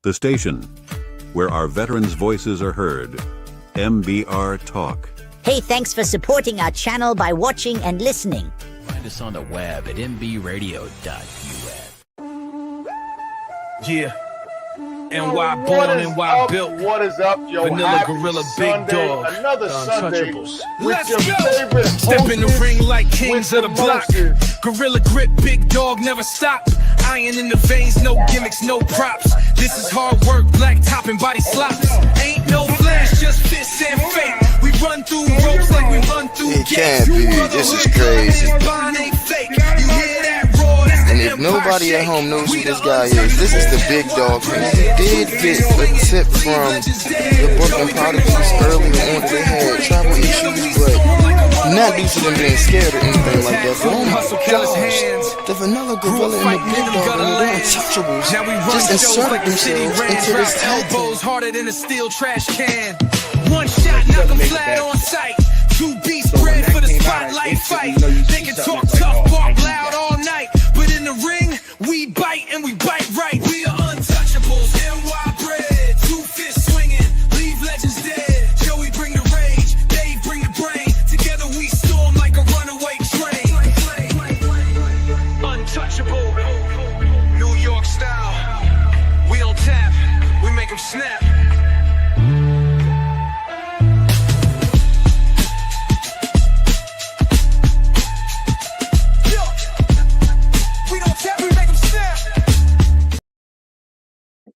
The station where our veterans' voices are heard. MBR Talk. Hey, thanks for supporting our channel by watching and listening. Find us on the web at mbradio.us. Yeah. NY born, NY built. What is up, yo? Vanilla Happy Gorilla, Sunday, Big Dog. Another Sunday Untouchables. with Let's your go. favorite Step in the hostess ring like kings with of the block. mostest. Gorilla grip, big dog, never stop. Iron in the veins, no gimmicks, no props. This is hard work, black top and body slops. Ain't no flash, just fists and fake. We run through ropes like we run through It gates. can't be. This is crazy. This bond ain't fake. You hear that roar? That's And the if Empire nobody at shake. home knows who We this the guy is, this is the big dog. And he did get a tip from the Brooklyn Prodigies earlier on that they had travel issues, but not due to them being scared or anything like that. But oh my gosh, the Vanilla Gorilla and the Big Dog and the Untouchables just inserted themselves into this tag team. Elbows harder than a steel trash can. One shot, knock 'em flat on sight. Two beats bred for the spotlight fight. They can talk tough, bark loud all night, but in the ring, we bite and we bite right. We are untouchables, NY bred. Two fists swinging, leave legends dead. Joey bring the rage, Dave bring the brain. Together we storm like a runaway train. Untouchable, New York style. We on tap, we make 'em snap. We don't tap, we make 'em snap.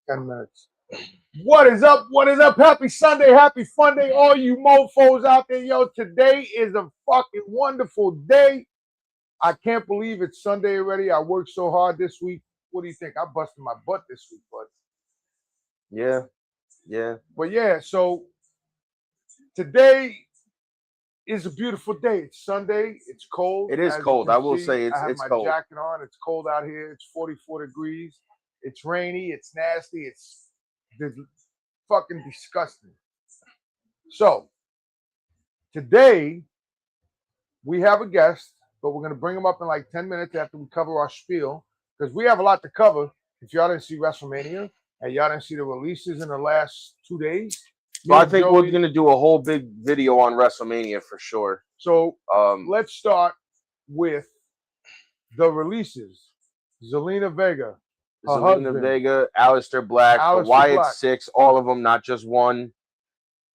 10 minutes. What is up? What is up? Happy Sunday, happy fun day, all you mofos out there. Yo, today is a fucking wonderful day. I can't believe it's Sunday already. I worked so hard this week. What do you think? I busted my butt this week, bud. Yeah. But yeah, so today is a beautiful day. It's Sunday. It's cold. It is As you cold. can I will see, say I have it's my cold. jacket on. It's cold out here. It's 44 degrees. It's rainy. It's nasty. It's fucking disgusting. So today we have a guest, but we're gonna bring him up in like 10 minutes after we cover our spiel because we have a lot to cover. If y'all didn't see WrestleMania and y'all didn't see the releases in the last 2 days, So I think we're gonna do a whole big video on WrestleMania for sure. So Let's let's start with the releases. Zelina Vega, her Zelina husband. Vega, Aleister Black, Aleister the Wyatt Black. Six, all of them, not just one.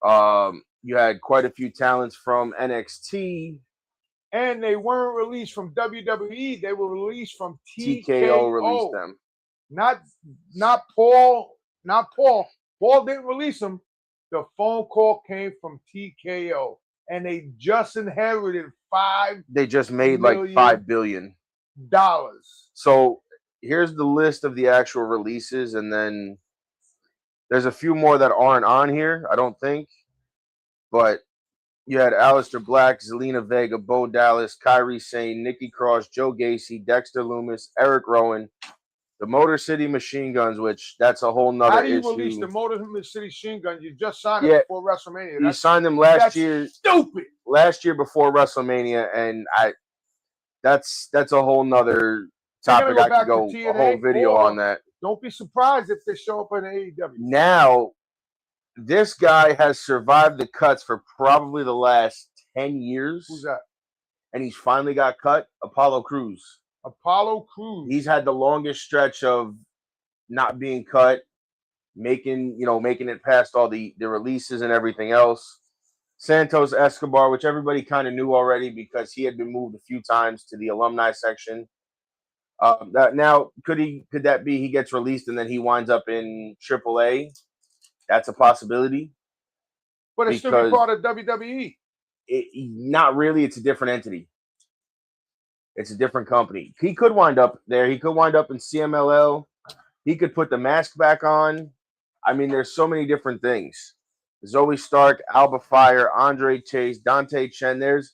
You had quite a few talents from NXT. And they weren't released from WWE. They were released from TKO. TKO released them. Not Paul. Not Paul. Paul didn't release them. The phone call came from TKO, and they just inherited $5. They just made like $5 $5 billion. So here's the list of the actual releases, and then there's a few more that aren't on here, I don't think. But you had Aleister Black, Zelina Vega, Bo Dallas, Kairi Sane, Nikki Cross, Joe Gacy, Dexter Loomis, Eric Rowan, the Motor City Machine Guns, which that's a whole nother How do you issue. release the Motor City Machine Gun? You just signed it before WrestleMania. You signed them last that's year. Stupid. Last year before WrestleMania, and that's a whole nother topic. I could go a whole video on that. Don't be surprised if they show up in AEW. Now, this guy has survived the cuts for probably the last 10 years. Who's that? And he's finally got cut. Apollo Crews. Apollo Crews. He's had the longest stretch of not being cut, making it past all the releases and everything else. Santos Escobar, which everybody kind of knew already because he had been moved a few times to the alumni section. That now could that be he gets released and then he winds up in AAA? That's a possibility. But it's still part of WWE. Not really. It's a different entity. It's a different company. He could wind up there. He could wind up in CMLL. He could put the mask back on. I mean, there's so many different things. Zoe Stark, Alba Fire, Andre Chase, Dante Chen. And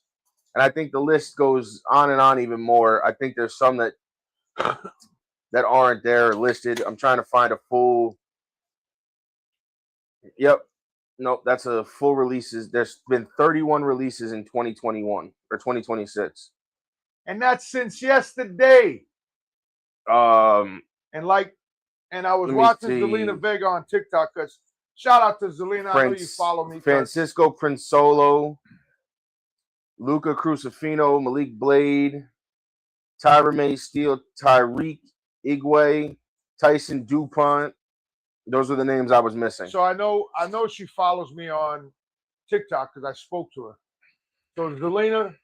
I think the list goes on and on even more. I think there's some that aren't there listed. I'm trying to find a full. Yep. Nope, that's a full releases. There's been 31 releases in 2021 or 2026. And that's since yesterday. And like And I was Let me watching see. Zelina Vega on TikTok because shout out to Zelina. I know you follow me. Francisco Prinsolo, Luca Crucifino, Malik Blade, Tyra Steele, Tyreek Igwe, Tyson DuPont. Those are the names I was missing. So I know she follows me on TikTok because I spoke to her. So Zelina,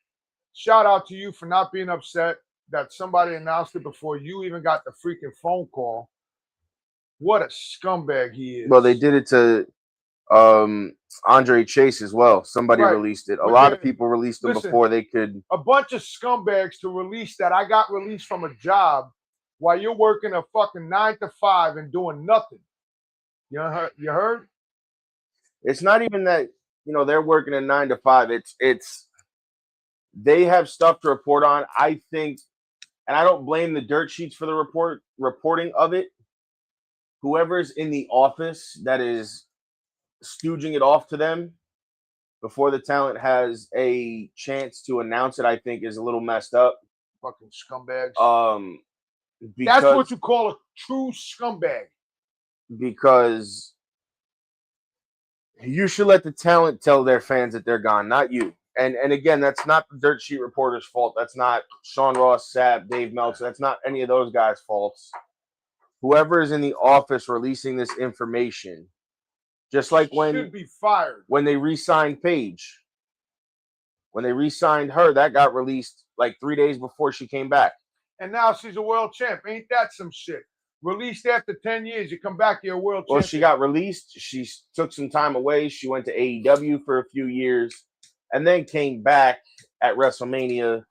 shout out to you for not being upset that somebody announced it before you even got the freaking phone call. What a scumbag he is. Well, they did it to Andre Chase as well. Somebody released it. A lot of people released them before they could. A bunch of scumbags to release that. I got released from a job while you're working a fucking 9 to 5 and doing nothing. You heard? It's not even that, they're working a 9 to 5. It's they have stuff to report on. I think, and I don't blame the dirt sheets for the reporting of it. Whoever's in the office that is stooging it off to them before the talent has a chance to announce it, I think is a little messed up. Fucking scumbags. That's what you call a true scumbag. Because you should let the talent tell their fans that they're gone, not you. And again, that's not the dirt sheet reporter's fault. That's not Sean Ross, Sapp, Dave Meltzer. That's not any of those guys' faults. Whoever is in the office releasing this information, just like should be fired. When they re-signed Paige, when they re-signed her, that got released like 3 days before she came back. And now she's a world champ. Ain't that some shit? Released after 10 years, you come back, you're a world champion. Well, she got released. She took some time away. She went to AEW for a few years and then came back at WrestleMania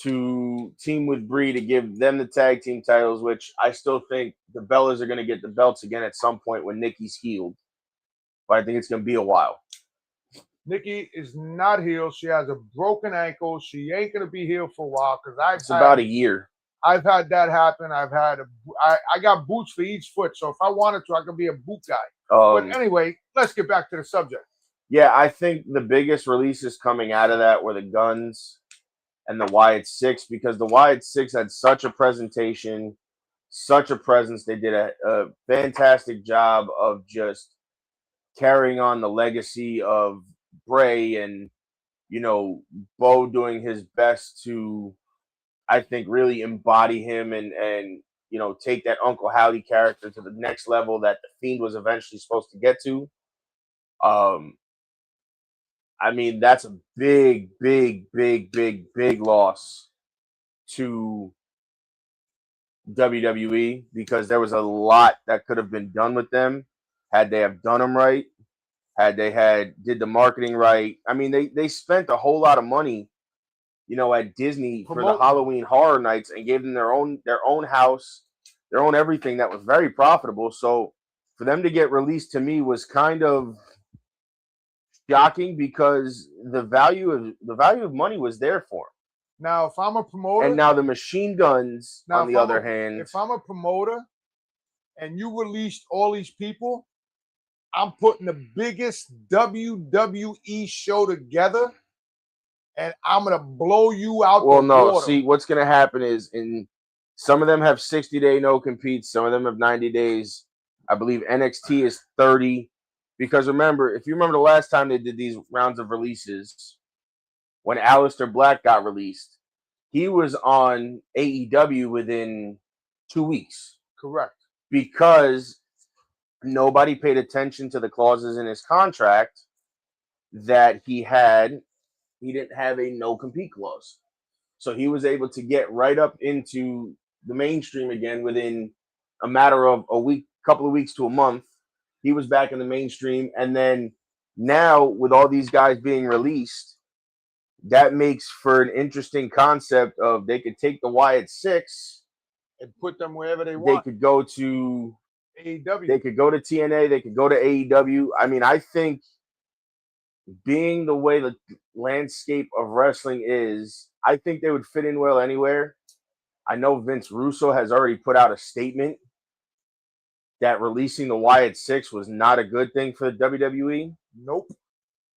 to team with Brie to give them the tag team titles, which I still think the Bellas are going to get the belts again at some point when Nikki's healed. But I think it's going to be a while. Nikki is not healed. She has a broken ankle. She ain't going to be healed for a while because it's about a year. I've had that happen. I got boots for each foot. So if I wanted to, I could be a boot guy. But anyway, let's get back to the subject. Yeah, I think the biggest releases coming out of that were the Guns and the Wyatt Six, because the Wyatt Six had such a presentation, such a presence. They did a fantastic job of just carrying on the legacy of Bray and, Bo doing his best to, I think, really embody him and take that Uncle Howdy character to the next level that the Fiend was eventually supposed to get to. I mean, that's a big, big, big, big, big loss to WWE because there was a lot that could have been done with them had they have done them right, had they did the marketing right. I mean, they spent a whole lot of money, at Disney for the Halloween Horror Nights and gave them their own house, their own everything that was very profitable. So for them to get released to me was kind of shocking because the value of money was there for them. Now, if I'm a promoter, and now the Machine Guns, on the other hand, if I'm a promoter and you released all these people, I'm putting the biggest WWE show together, and I'm gonna blow you out. Well, no. Water. See, what's gonna happen is, some of them have 60-day no competes, some of them have 90 days. I believe NXT is 30. Because remember, if you remember the last time they did these rounds of releases, when Aleister Black got released, he was on AEW within 2 weeks. Correct. Because nobody paid attention to the clauses in his contract that he didn't have a no-compete clause. So he was able to get right up into the mainstream again within a matter of a week, couple of weeks to a month. He was back in the mainstream. And then now with all these guys being released, that makes for an interesting concept of they could take the Wyatt Six and put them wherever they want. They could go to AEW. They could go to TNA. They could go to AEW. I mean, I think being the way the landscape of wrestling is, I think they would fit in well anywhere. I know Vince Russo has already put out a statement that releasing the Wyatt Six was not a good thing for the WWE. Nope.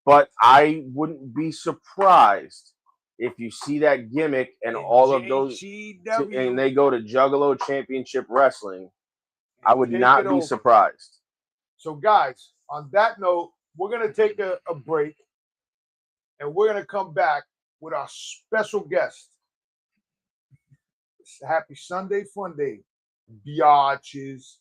But I wouldn't be surprised if you see that gimmick and all of those, and they go to Juggalo Championship Wrestling. I would Take not it be over. surprised. So, guys, on that note, we're going to take a break, and we're going to come back with our special guest. It's a happy Sunday fun day, biatches.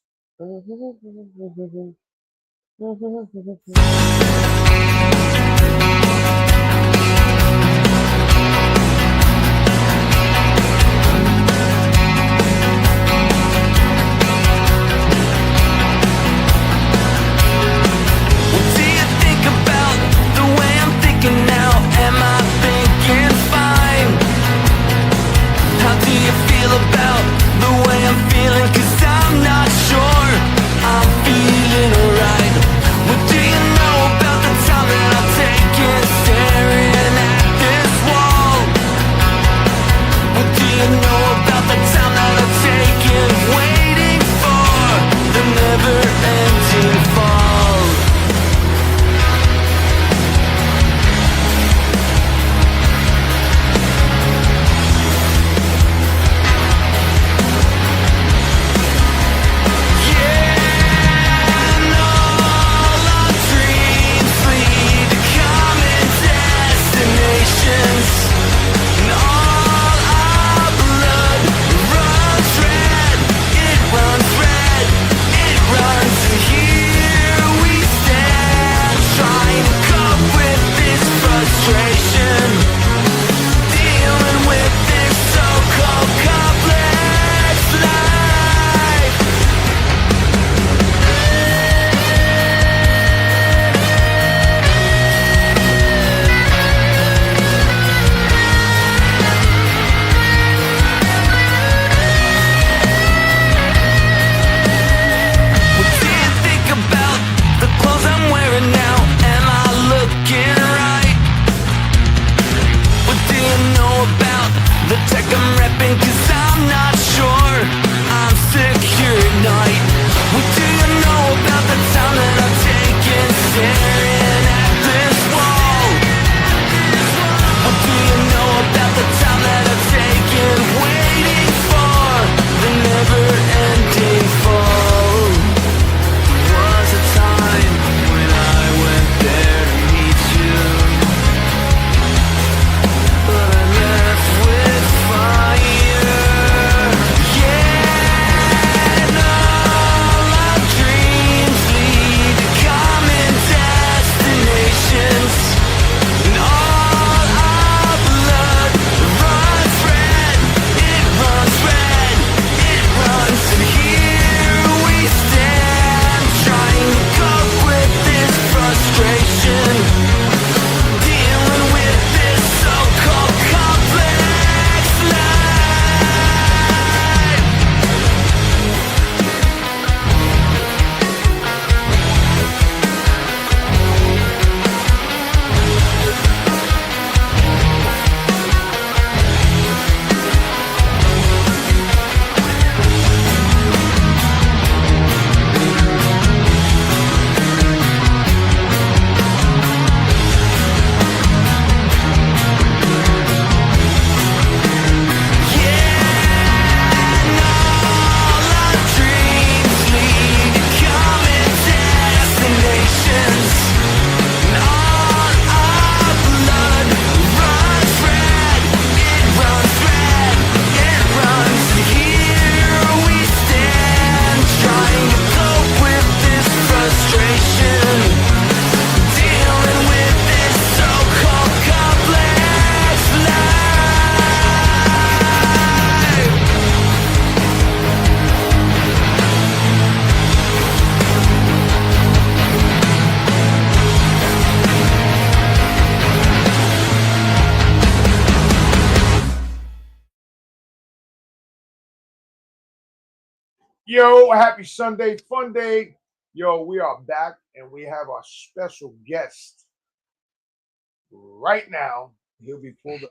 Yo, happy Sunday fun day. Yo, we are back and we have our special guest right now. He'll be pulled up.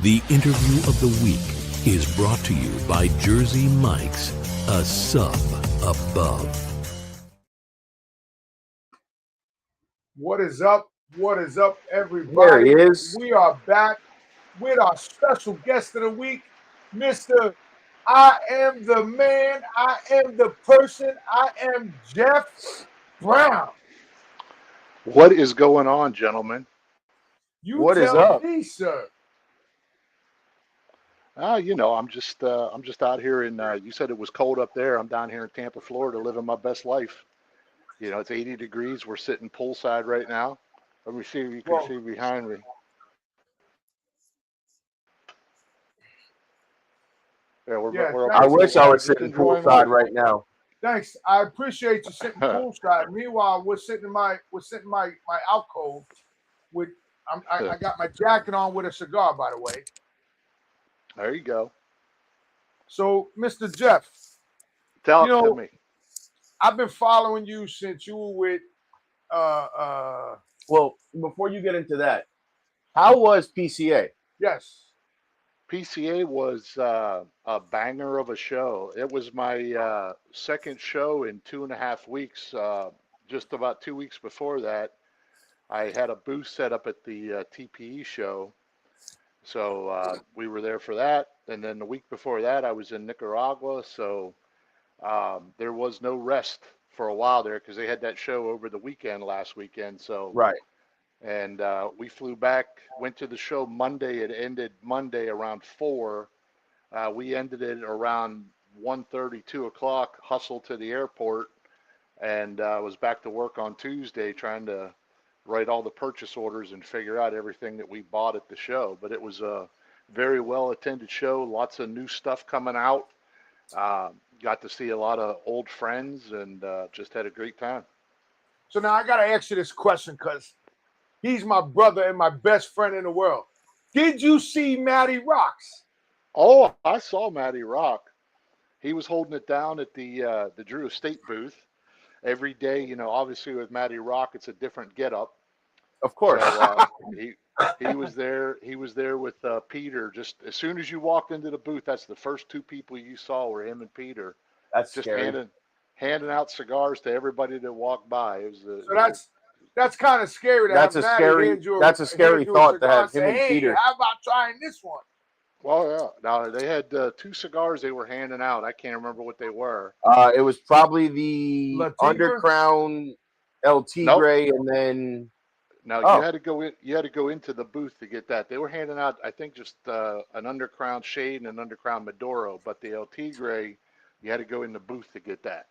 The interview of the week is brought to you by Jersey Mike's, a sub above. What is up? What is up, everybody? There he is. We are back with our special guest of the week, Mr. I am the man. I am the person. I am Jeff Brown. What is going on, gentlemen? You What is tell up? me, sir. I'm just out here in. You said it was cold up there. I'm down here in Tampa, Florida, living my best life. It's 80 degrees. We're sitting poolside right now. Let me see if you can Well, see behind me. Yeah, yeah, we're up I at thanks. wish I poolside, was just sitting enjoying poolside life. right now. Thanks. I appreciate you sitting poolside. Meanwhile, we're sitting in my alcove with I got my jacket on with a cigar, by the way. There you go. So, Mr. Jeff, Tell me. I've been following you since you were with Well, before you get into that, how was PCA? yes. PCA was a banger of a show. It was my second show in 2.5 weeks. Just about 2 weeks before that, I had a booth set up at the TPE show. So we were there for that. And then the week before that, I was in Nicaragua. So there was no rest for a while there because they had that show over the weekend last weekend. So, Right. and we flew back, went to the show Monday. It ended Monday around 4. We ended it around 1:30, 2 o'clock, hustled to the airport, and was back to work on Tuesday trying to write all the purchase orders and figure out everything that we bought at the show. But it was a very well attended show, lots of new stuff coming out. Got to see a lot of old friends and just had a great time. So now I gotta ask you this question because he's my brother and my best friend in the world. Did you see Matty Rocks? Oh, I saw Matty Rock. He was holding it down at the Drew Estate booth every day. Obviously with Matty Rock, it's a different getup. Of course. So he was there. He was there with Peter. Just as soon as you walked into the booth, that's the first two people you saw were him and Peter. That's Just scary. handing out cigars to everybody that walked by. It was So that's kind of scary to That's have a Matty scary. hand you That's a scary hand you thought to cigar have and him say, and "Hey, Peter. how about trying this one?" well, yeah. Now they had 2 cigars they were handing out. I can't remember what they were. It was probably the La Tigra? Undercrown El Tigre, and then No, Oh. you had to go in. You had to go into the booth to get that. They were handing out, I think, just an Undercrown Shade and an Undercrown Maduro. But the El Tigre, you had to go in the booth to get that.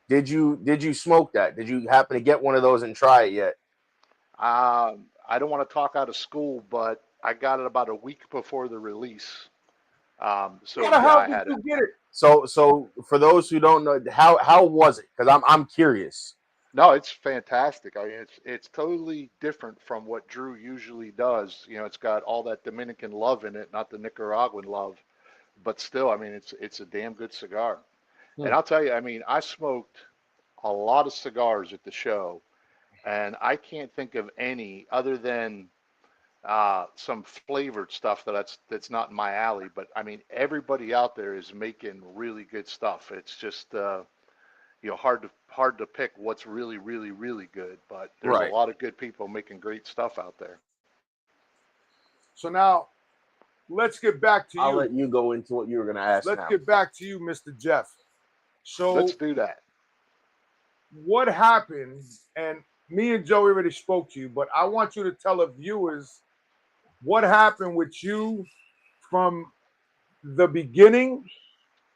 did you smoke that? Did you happen to get one of those and try it yet? I don't want to talk out of school, but I got it about a week before the release. So How the yeah, hell I did had you it. get it? So for those who don't know, how was it? Because I'm curious. No, it's fantastic. I mean, it's totally different from what Drew usually does. It's got all that Dominican love in it, not the Nicaraguan love, but still, I mean, it's a damn good cigar. And I'll tell you, I mean, I smoked a lot of cigars at the show, and I can't think of any other than some flavored stuff that's not in my alley. But I mean, everybody out there is making really good stuff. It's just hard to pick what's really really really good. But there's a Right. lot of good people making great stuff out there. So now let's get back to I'll you. let you go into what you were going to ask Let's now. get back to you, Mr. Jeff. So Let's do that. what happened? And me and Joey already spoke to you, but I want you to tell the viewers what happened with you from the beginning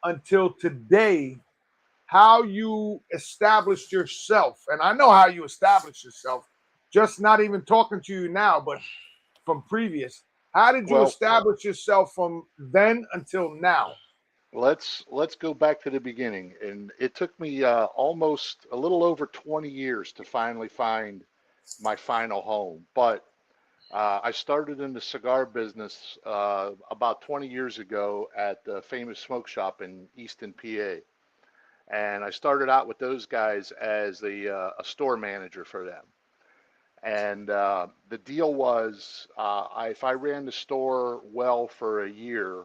until today, how you established yourself. And I know how you established yourself, just not even talking to you now, but from previous. How did you Well, establish yourself from then until now? let's go back to the beginning, and it took me almost a little over 20 years to finally find my final home. But I started in the cigar business about 20 years ago at the famous smoke shop in Easton, PA. And I started out with those guys as a store manager for them. And the deal was, if I ran the store well for a year,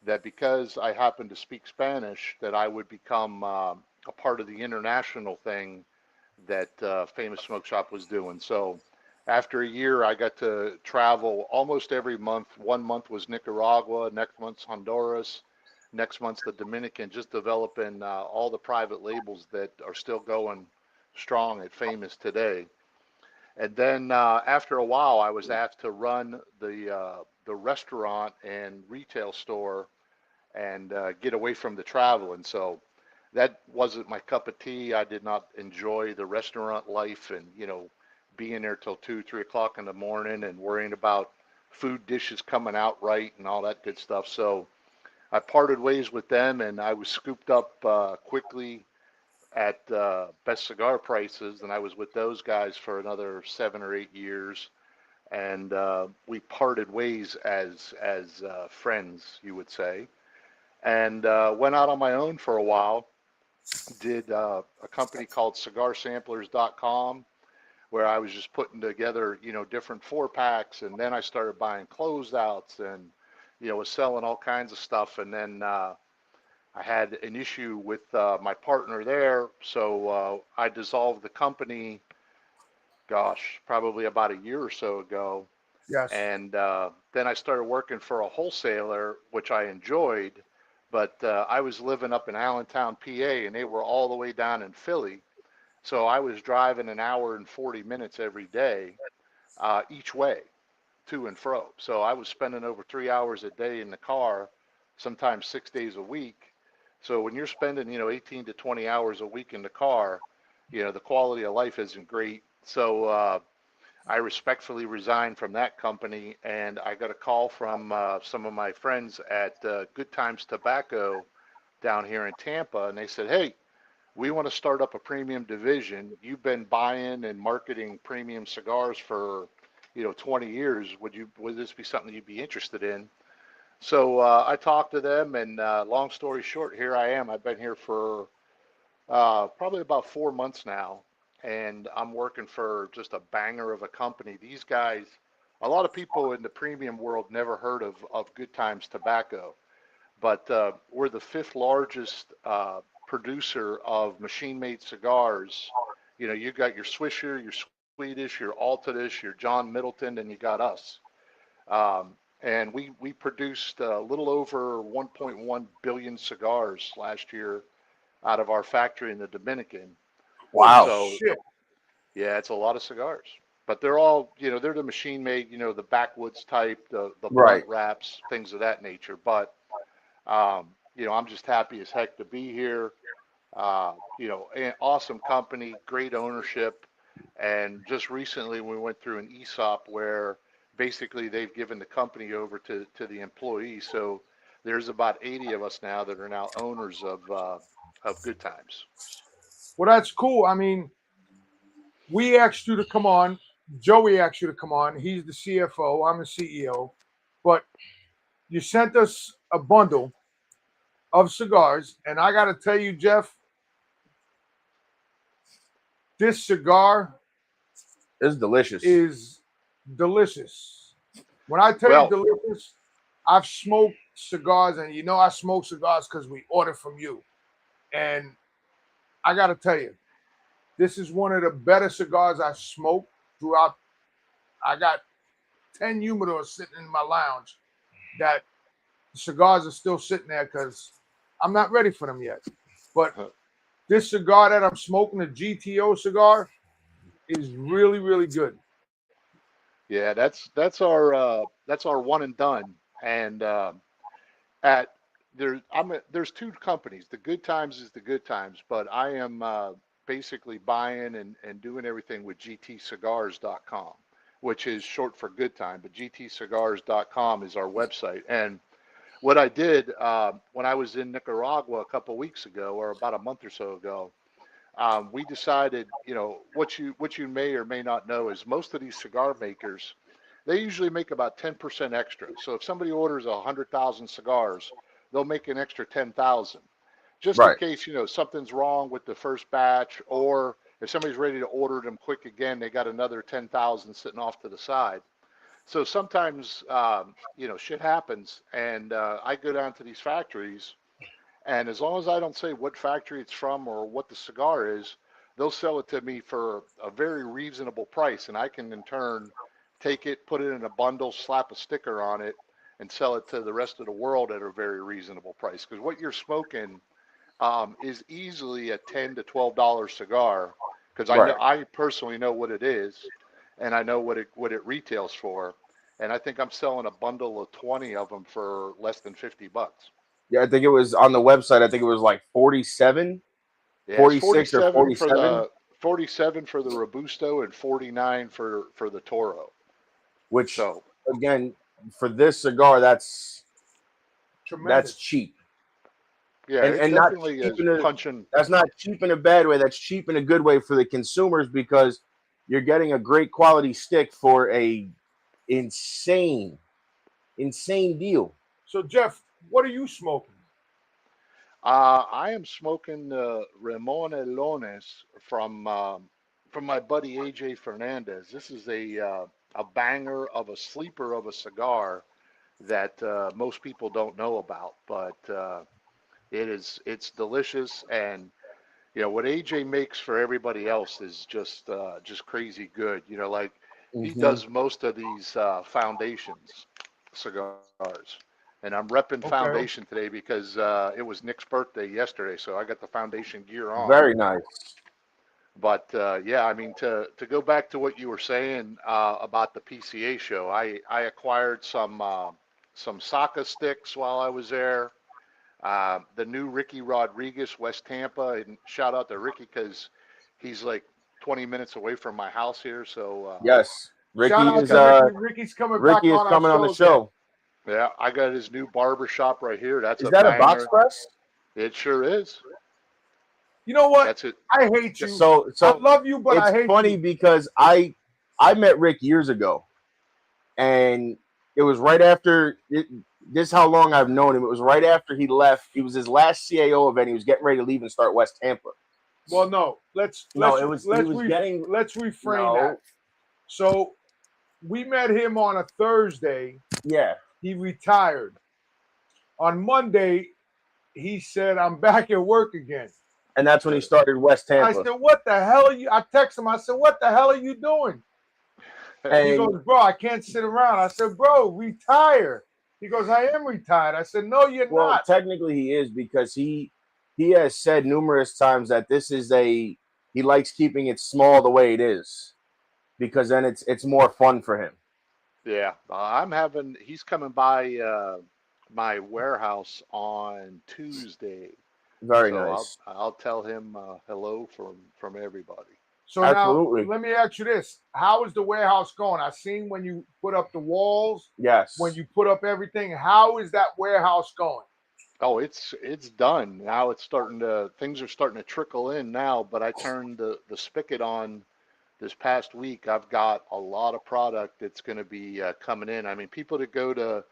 that because I happened to speak Spanish, that I would become a part of the international thing that Famous Smoke Shop was doing. So after a year, I got to travel almost every month. 1 month was Nicaragua, next month's Honduras, Next month's the Dominican, just developing all the private labels that are still going strong and famous today. And then after a while, I was asked to run the restaurant and retail store and get away from the travel. And so that wasn't my cup of tea. I did not enjoy the restaurant life and, being there till 2, 3 o'clock in the morning and worrying about food dishes coming out right and all that good stuff. So I parted ways with them, and I was scooped up quickly at best cigar prices, and I was with those guys for another 7 or 8 years. And we parted ways as friends, you would say, and went out on my own for a while. Did a company called cigarsamplers.com, where I was just putting together, different 4-packs, and then I started buying closeouts and, was selling all kinds of stuff. And then I had an issue with my partner there, so I dissolved the company, gosh, probably about a year or so ago. Yes. And then I started working for a wholesaler, which I enjoyed, but I was living up in Allentown, PA, and they were all the way down in Philly. So I was driving an hour and 40 minutes every day, each way, to and fro. So I was spending over 3 hours a day in the car, sometimes 6 days a week. So when you're spending, 18 to 20 hours a week in the car, the quality of life isn't great. So I respectfully resigned from that company, and I got a call from some of my friends at Good Times Tobacco down here in Tampa, and they said, "Hey, we want to start up a premium division. You've been buying and marketing premium cigars for, 20 years. Would this be something you'd be interested in?" So I talked to them, and long story short, here I am. I've been here for probably about 4 months now, and I'm working for just a banger of a company. These guys, a lot of people in the premium world never heard of Good Times Tobacco, but we're the 5th largest producer of machine-made cigars. You got your Swisher, your Swedish, your Altadis, your John Middleton, and you got us. And we produced a little over 1.1 billion cigars last year out of our factory in the Dominican. Wow. So, Shit. yeah, it's a lot of cigars. But they're all, they're the machine-made, the backwoods type, the Right. blunt wraps, things of that nature. But, I'm just happy as heck to be here. An awesome company, great ownership. And just recently we went through an ESOP where basically they've given the company over to the employees. So there's about 80 of us now that are now owners of Good Times. Well, that's cool. I mean, we asked you to come on. Joey asked you to come on. He's the CFO. I'm the CEO. But you sent us a bundle of cigars, and I got to tell you, Jeff, this cigar It's delicious. is delicious. When I tell you delicious, I've smoked cigars, and I smoke cigars because we order from you. And I got to tell you, this is one of the better cigars I've smoked throughout. I got 10 humidors sitting in my lounge that the cigars are still sitting there because I'm not ready for them yet. But this cigar that I'm smoking, the GTO cigar, is really, really good. Yeah, that's our one and done. And there's 2 companies. The Good Times is the Good Times, but I am basically buying and doing everything with gtcigars.com, which is short for Good Time, but gtcigars.com is our website. And what I did when I was in Nicaragua a couple of weeks ago, or about a month or so ago, we decided, what you may or may not know is most of these cigar makers, they usually make about 10% extra. So if somebody orders 100,000 cigars, they'll make an extra 10,000, just in case, something's wrong with the first batch, or if somebody's ready to order them quick again, they got another 10,000 sitting off to the side. So sometimes, shit happens, and I go down to these factories, and as long as I don't say what factory it's from or what the cigar is, they'll sell it to me for a very reasonable price, and I can in turn take it, put it in a bundle, slap a sticker on it, and sell it to the rest of the world at a very reasonable price. Because what you're smoking is easily a $10 to $12 cigar. Because Right. I personally know what it is, and I know what it retails for, and I think I'm selling a bundle of 20 of them for less than $50. Yeah, I think it was on the website. I think it was like 47, Yeah, it's 46 or 47, 47 for the Robusto and 49 for the Toro. which So again, for this cigar, that's Tremendous. cheap. yeah, And it not definitely cheap is in a, punching. that's not cheap in a bad way. That's cheap in a good way for the consumers because you're getting a great quality stick for a insane deal. So Jeff, what are you smoking? I am smoking Ramon Elones from my buddy AJ Fernandez. This is a banger of a sleeper of a cigar that most people don't know about, but it's delicious. And what AJ makes for everybody else is just crazy good. Like he Mm-hmm. does most of these foundations cigars, and I'm repping Okay. foundation today because it was Nick's birthday yesterday, so I got the foundation gear on. Very nice. But yeah, I mean to go back to what you were saying about the PCA show, I acquired some Saka sticks while I was there. The new Ricky Rodriguez, West Tampa, and shout out to Ricky because he's like 20 minutes away from my house here. So Yes, Ricky Shout out is to Ricky. Ricky's coming back Ricky is on coming our on the shows. show. yeah, I got his new barber shop right here. That's Is a that a box banger. press? It sure is. You know what? That's it. I hate you. So I love you, but I it's hate funny you. because I met Rick years ago, and it was right after this. Is how long I've known him. It was right after he left. It was his last CAO event. He was getting ready to leave and start West Tampa. Well, no. Let's reframe that. So we met him on a Thursday. Yeah. He retired. On Monday, he said, "I'm back at work again." And that's when he started West Tampa. I said, "What the hell are you?" I texted him. I said, "What the hell are you doing?" And he goes, "Bro, I can't sit around." I said, "Bro, retire." He goes, "I am retired." I said, "No, you're not." Technically he is because he has said numerous times that this is he likes keeping it small the way it is because then it's more fun for him. Yeah, he's coming by my warehouse on Tuesday. Very So nice. I'll tell him hello from everybody. So Absolutely. Now, let me ask you this. How is the warehouse going? I seen when you put up the walls. Yes. When you put up everything, how is that warehouse going? Oh, it's done. Now things are starting to trickle in now, but I turned the spigot on this past week. I've got a lot of product that's going to be coming in. I mean, people that go to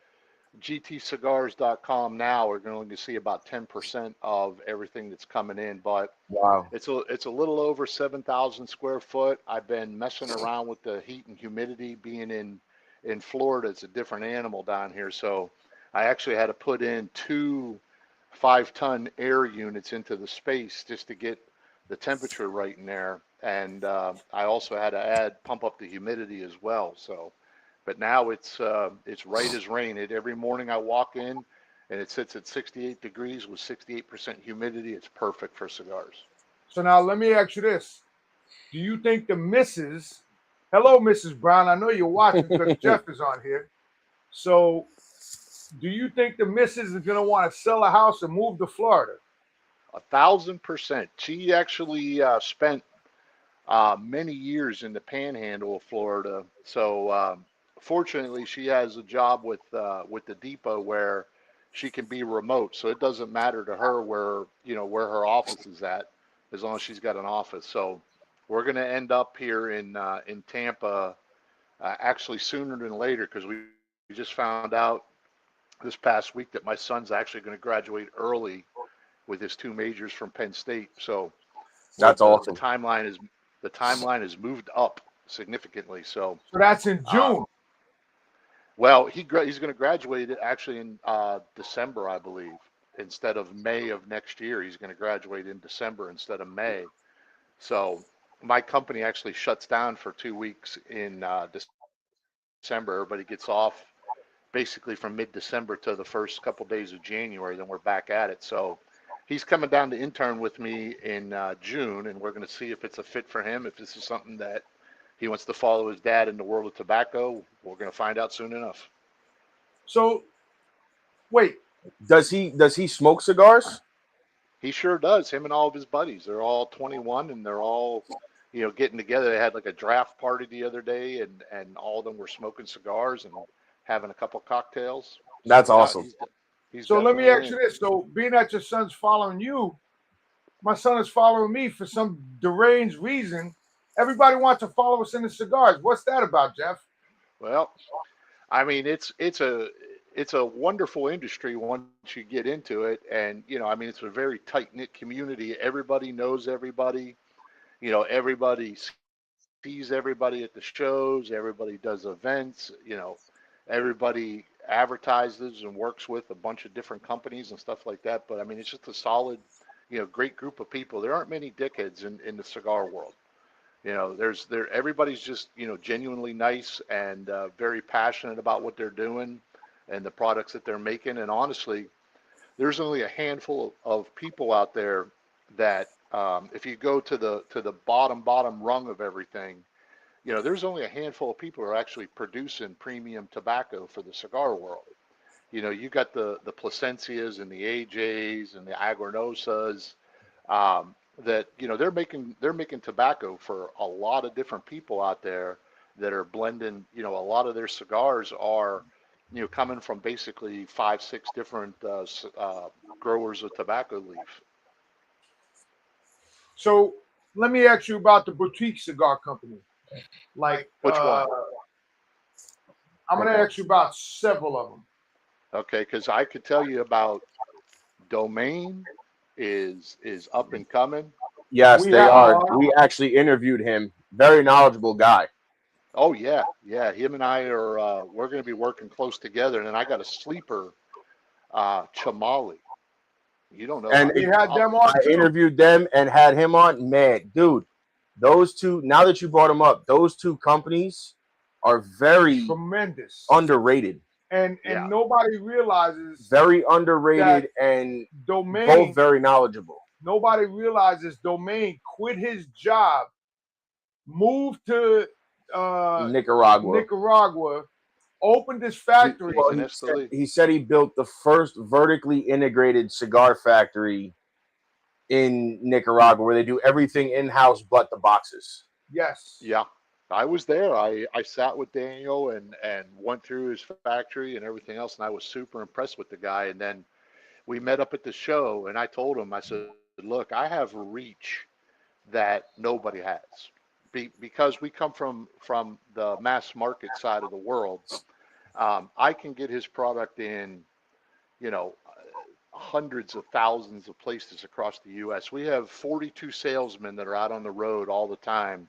gtcigars.com now are going to see about 10% of everything that's coming in, but wow, it's a little over 7,000 square foot. I've been messing around with the heat and humidity. Being in Florida, it's a different animal down here, so I actually had to put in 2 5-ton air units into the space just to get the temperature right in there, and I also had to pump up the humidity as well. So, but now it's right as rain. Every morning I walk in, and it sits at 68 degrees with 68% humidity. It's perfect for cigars. So now let me ask you this. Do you think the missus, hello, Mrs. Brown, I know you're watching because Jeff is on here. So do you think the missus is going to want to sell a house and move to Florida? 1,000%. She actually spent many years in the panhandle of Florida. So fortunately, she has a job with the depot where she can be remote. So it doesn't matter to her where her office is at, as long as she's got an office. So we're going to end up here in Tampa actually sooner than later because we just found out this past week that my son's actually going to graduate early with his 2 majors from Penn State. So that's awesome. The timeline is moved up significantly. So that's in June. Well, he's going to graduate actually in December, I believe, instead of May of next year. He's going to graduate in December instead of May. So my company actually shuts down for 2 weeks in December. Everybody gets off basically from mid-December to the first couple days of January. Then we're back at it. So he's coming down to intern with me in June, and we're going to see if it's a fit for him. If this is something that he wants to follow his dad in the world of tobacco, we're going to find out soon enough. So, wait. Does he smoke cigars? He sure does. Him and all of his buddies. They're all 21, and they're all, getting together. They had like a draft party the other day, and all of them were smoking cigars and having a couple cocktails. That's awesome. So let me ask you this. So being that your son's following you, my son is following me for some deranged reason. Everybody wants to follow us in the cigars. What's that about, Jeff? Well, I mean, it's a wonderful industry once you get into it. And, it's a very tight-knit community. Everybody knows everybody. Everybody sees everybody at the shows. Everybody does events. Everybody advertises and works with a bunch of different companies and stuff like that. But, it's just a solid, great group of people. There aren't many dickheads in the cigar world. Everybody's just, genuinely nice and very passionate about what they're doing and the products that they're making. And honestly, there's only a handful of people out there that, if you go to the bottom rung of everything, there's only a handful of people who are actually producing premium tobacco for the cigar world. You got the Plasencias and the AJs and the Agronosas, that they're making tobacco for a lot of different people out there that are blending. A lot of their cigars are coming from basically 5-6 different growers of tobacco leaf. So let me ask you about the boutique cigar company. Like which one? I'm going to ask you about several of them. Okay, because I could tell you about Domain is up and coming. Yes, they are. We actually interviewed him. Very knowledgeable guy. Oh yeah. Him and I are we're going to be working close together. And then I got a sleeper, Chamali. You don't know. And you had them on. I interviewed them and had him on. Man, dude, those two. Now that you brought them up, those two companies are very tremendous, underrated. And nobody realizes very underrated and Domain, both very knowledgeable. Nobody realizes Domain quit his job, moved to Nicaragua, opened his factory. He said he built the first vertically integrated cigar factory in Nicaragua where they do everything in-house but the boxes. Yes. Yeah. I was there. I sat with Daniel and went through his factory and everything else, and I was super impressed with the guy. And then we met up at the show, and I told him, I said, look, I have reach that nobody has. Because we come from the mass market side of the world, I can get his product in, hundreds of thousands of places across the U.S. We have 42 salesmen that are out on the road all the time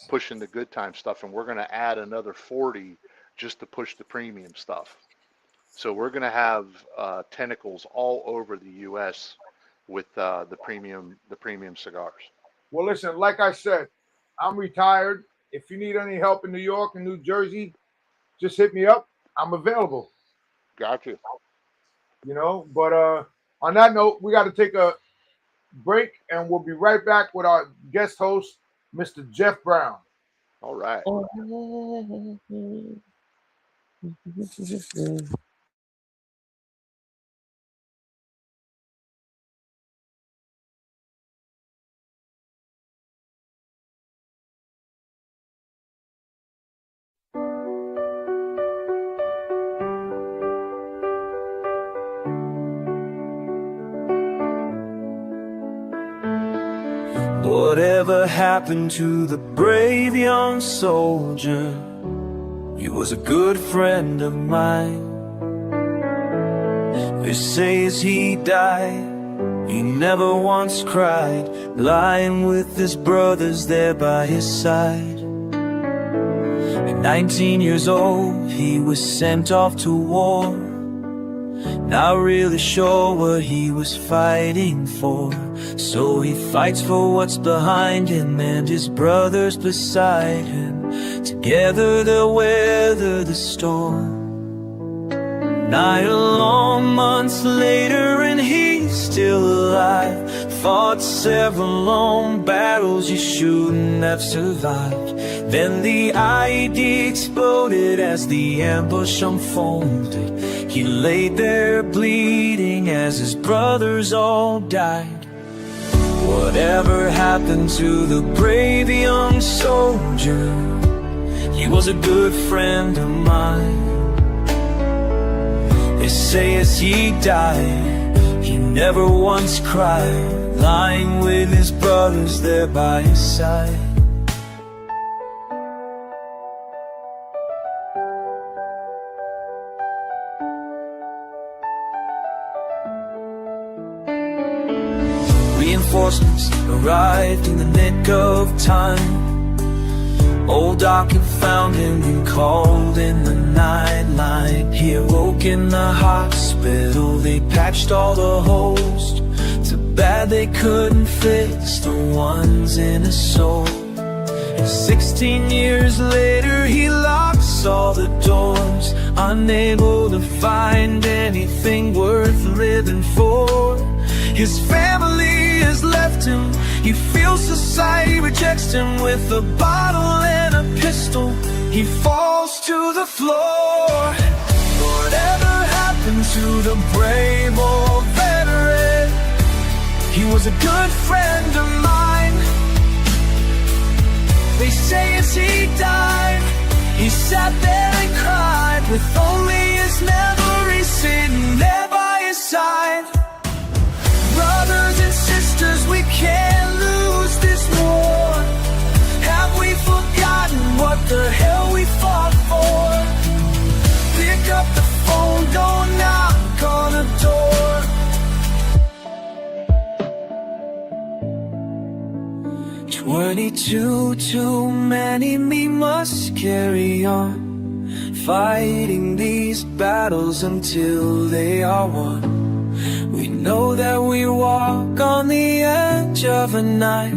pushing the good time stuff, and we're going to add another 40 just to push the premium stuff. So we're going to have tentacles all over the U.S. with the premium cigars. Well, listen, like I said, I'm retired. If you need any help in New York and New Jersey, just hit me up. I'm available. Got you. But on that note, we got to take a break, and we'll be right back with our guest host, Mr. Jeff Brown. All right. Whatever happened to the brave young soldier? He was a good friend of mine. They say as he died, he never once cried, lying with his brothers there by his side. At 19 years old, he was sent off to war, not really sure what he was fighting for. So he fights for what's behind him and his brothers beside him. Together they'll weather the storm. 9 long months later and he's still alive. Fought several long battles you shouldn't have survived. Then the IED exploded as the ambush unfolded. He laid there bleeding as his brothers all died. Whatever happened to the brave young soldier? He was a good friend of mine. They say as he died, he never once cried, lying with his brothers there by his side. Reinforcements arrived in the nick of time. Old Doc had found him and called in the nightline. He awoke in the hospital, they patched all the holes. Too bad they couldn't fix the ones in his soul. And 16 years later he locks all the doors, unable to find anything worth living for. His family has left him, he feels society rejects him. With a bottle and a pistol, he falls to the floor. Whatever happened to the brave old veteran? He was a good friend of mine. They say as he died, he sat there and cried, with only his memories sitting there by his side. Brothers and sisters, we can't lose this war. Have we forgotten what the hell we fought for? Pick up the phone, don't knock on the door. 22 too many, we must carry on, fighting these battles until they are won. We know that we walk on the edge of a knife,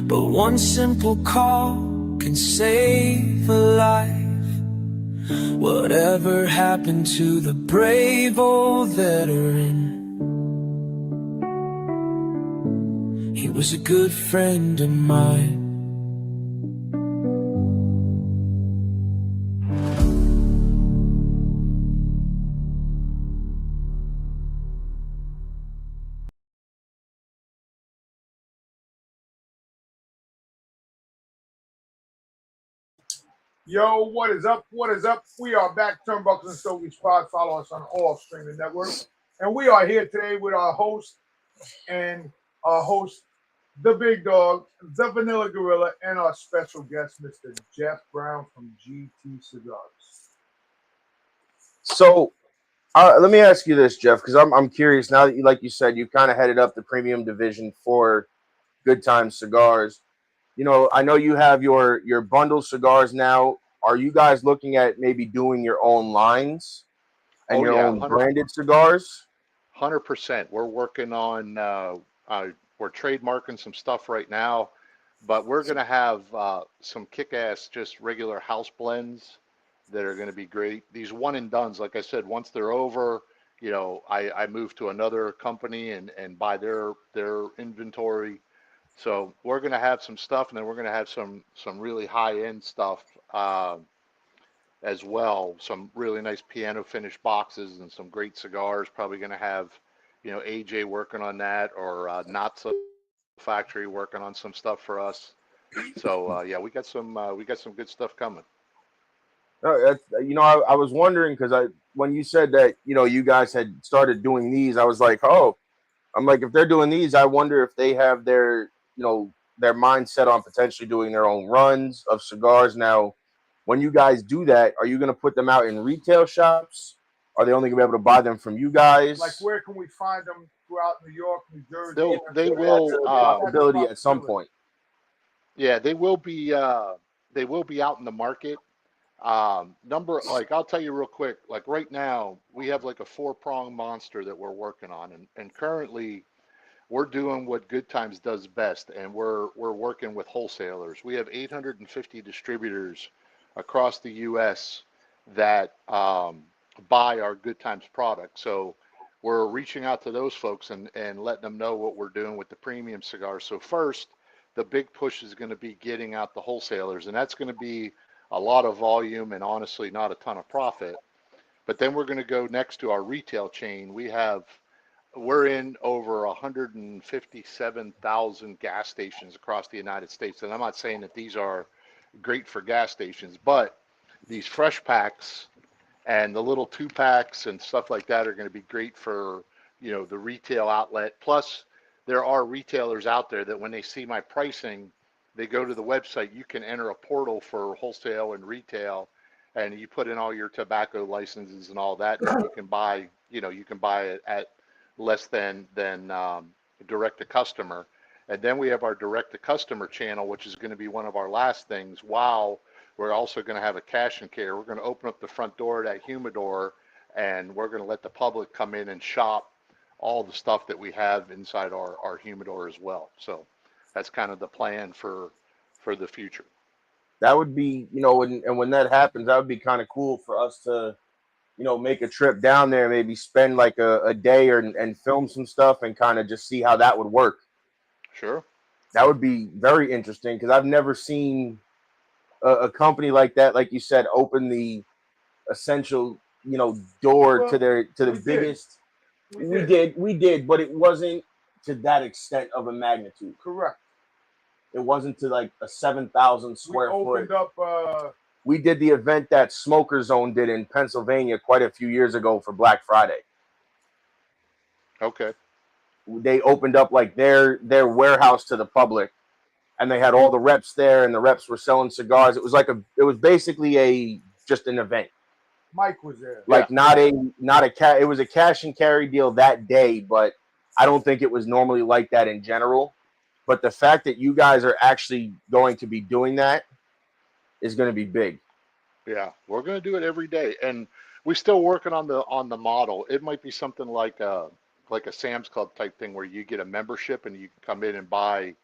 but one simple call can save a life. Whatever happened to the brave old veteran? He was a good friend of mine. Yo, what is up? What is up? We are back, Turnbuckles and Stogies Pod. Follow us on all streaming networks. And we are here today with our host, the big dog, the Vanilla Gorilla, and our special guest, Mr. Jeff Brown from GT Cigars. So let me ask you this, Jeff, because I'm curious now that you, like you said, you kind of headed up the premium division for Good Times Cigars. You know, I know you have your bundle cigars now. Are you guys looking at maybe doing your own lines and your own 100%. branded cigars? 100%. We're working on, we're trademarking some stuff right now, but we're going to have some kick-ass, just regular house blends that are going to be great. These one and dones, like I said, once they're over, you know, I move to another company and buy their inventory. So we're going to have some stuff, and then we're going to have some really high-end stuff as well. Some really nice piano finish boxes and some great cigars. Probably going to have, you know, AJ working on that, or Natsa Factory working on some stuff for us. So yeah, we got some good stuff coming. You know, I was wondering because when you said that, you know, you guys had started doing these, I was like, oh, I'm like, if they're doing these, I wonder if they have their, you know, their mindset on potentially doing their own runs of cigars. Now, when you guys do that, are you going to put them out in retail shops? Are they only going to be able to buy them from you guys? Like, where can we find them throughout New York, New Jersey? They will possibility at some point. Yeah, they will be out in the market. Like, I'll tell you real quick, like right now we have like a 4-prong monster that we're working on, and currently we're doing what Good Times does best, and we're working with wholesalers. We have 850 distributors across the U.S. that buy our Good Times product. So we're reaching out to those folks and letting them know what we're doing with the premium cigars. So first, the big push is going to be getting out the wholesalers, and that's going to be a lot of volume and honestly not a ton of profit. But then we're going to go next to our retail chain. We're in over 157,000 gas stations across the United States. And I'm not saying that these are great for gas stations, but these fresh packs and the little 2-packs and stuff like that are going to be great for, the retail outlet. Plus, there are retailers out there that when they see my pricing, they go to the website. You can enter a portal for wholesale and retail, and you put in all your tobacco licenses and all that, and you can buy, it at less than direct to customer. And then we have our direct to customer channel, which is going to be one of our last things. Wow. We're also going to have a cash and carry. We're going to open up the front door of that humidor, and we're going to let the public come in and shop all the stuff that we have inside our humidor as well. So that's kind of the plan for the future. That would be, when that happens, that would be kind of cool for us to, make a trip down there, maybe spend like a day and film some stuff and kind of just see how that would work. Sure. That would be very interesting because I've never seen a company like that, like you said, open the essential, door to the biggest. We did, but it wasn't to that extent of a magnitude. Correct. It wasn't to like a 7,000 square foot. We opened up. We did the event that Smoker Zone did in Pennsylvania quite a few years ago for Black Friday. Okay. They opened up like their warehouse to the public, and they had all the reps there, and the reps were selling cigars. It was basically just an event. Mike was there. Like it was a cash and carry deal that day, but I don't think it was normally like that in general. But the fact that you guys are actually going to be doing that is going to be big. Yeah, we're going to do it every day, and we're still working on the model. It might be something like a Sam's Club type thing where you get a membership and you come in and buy,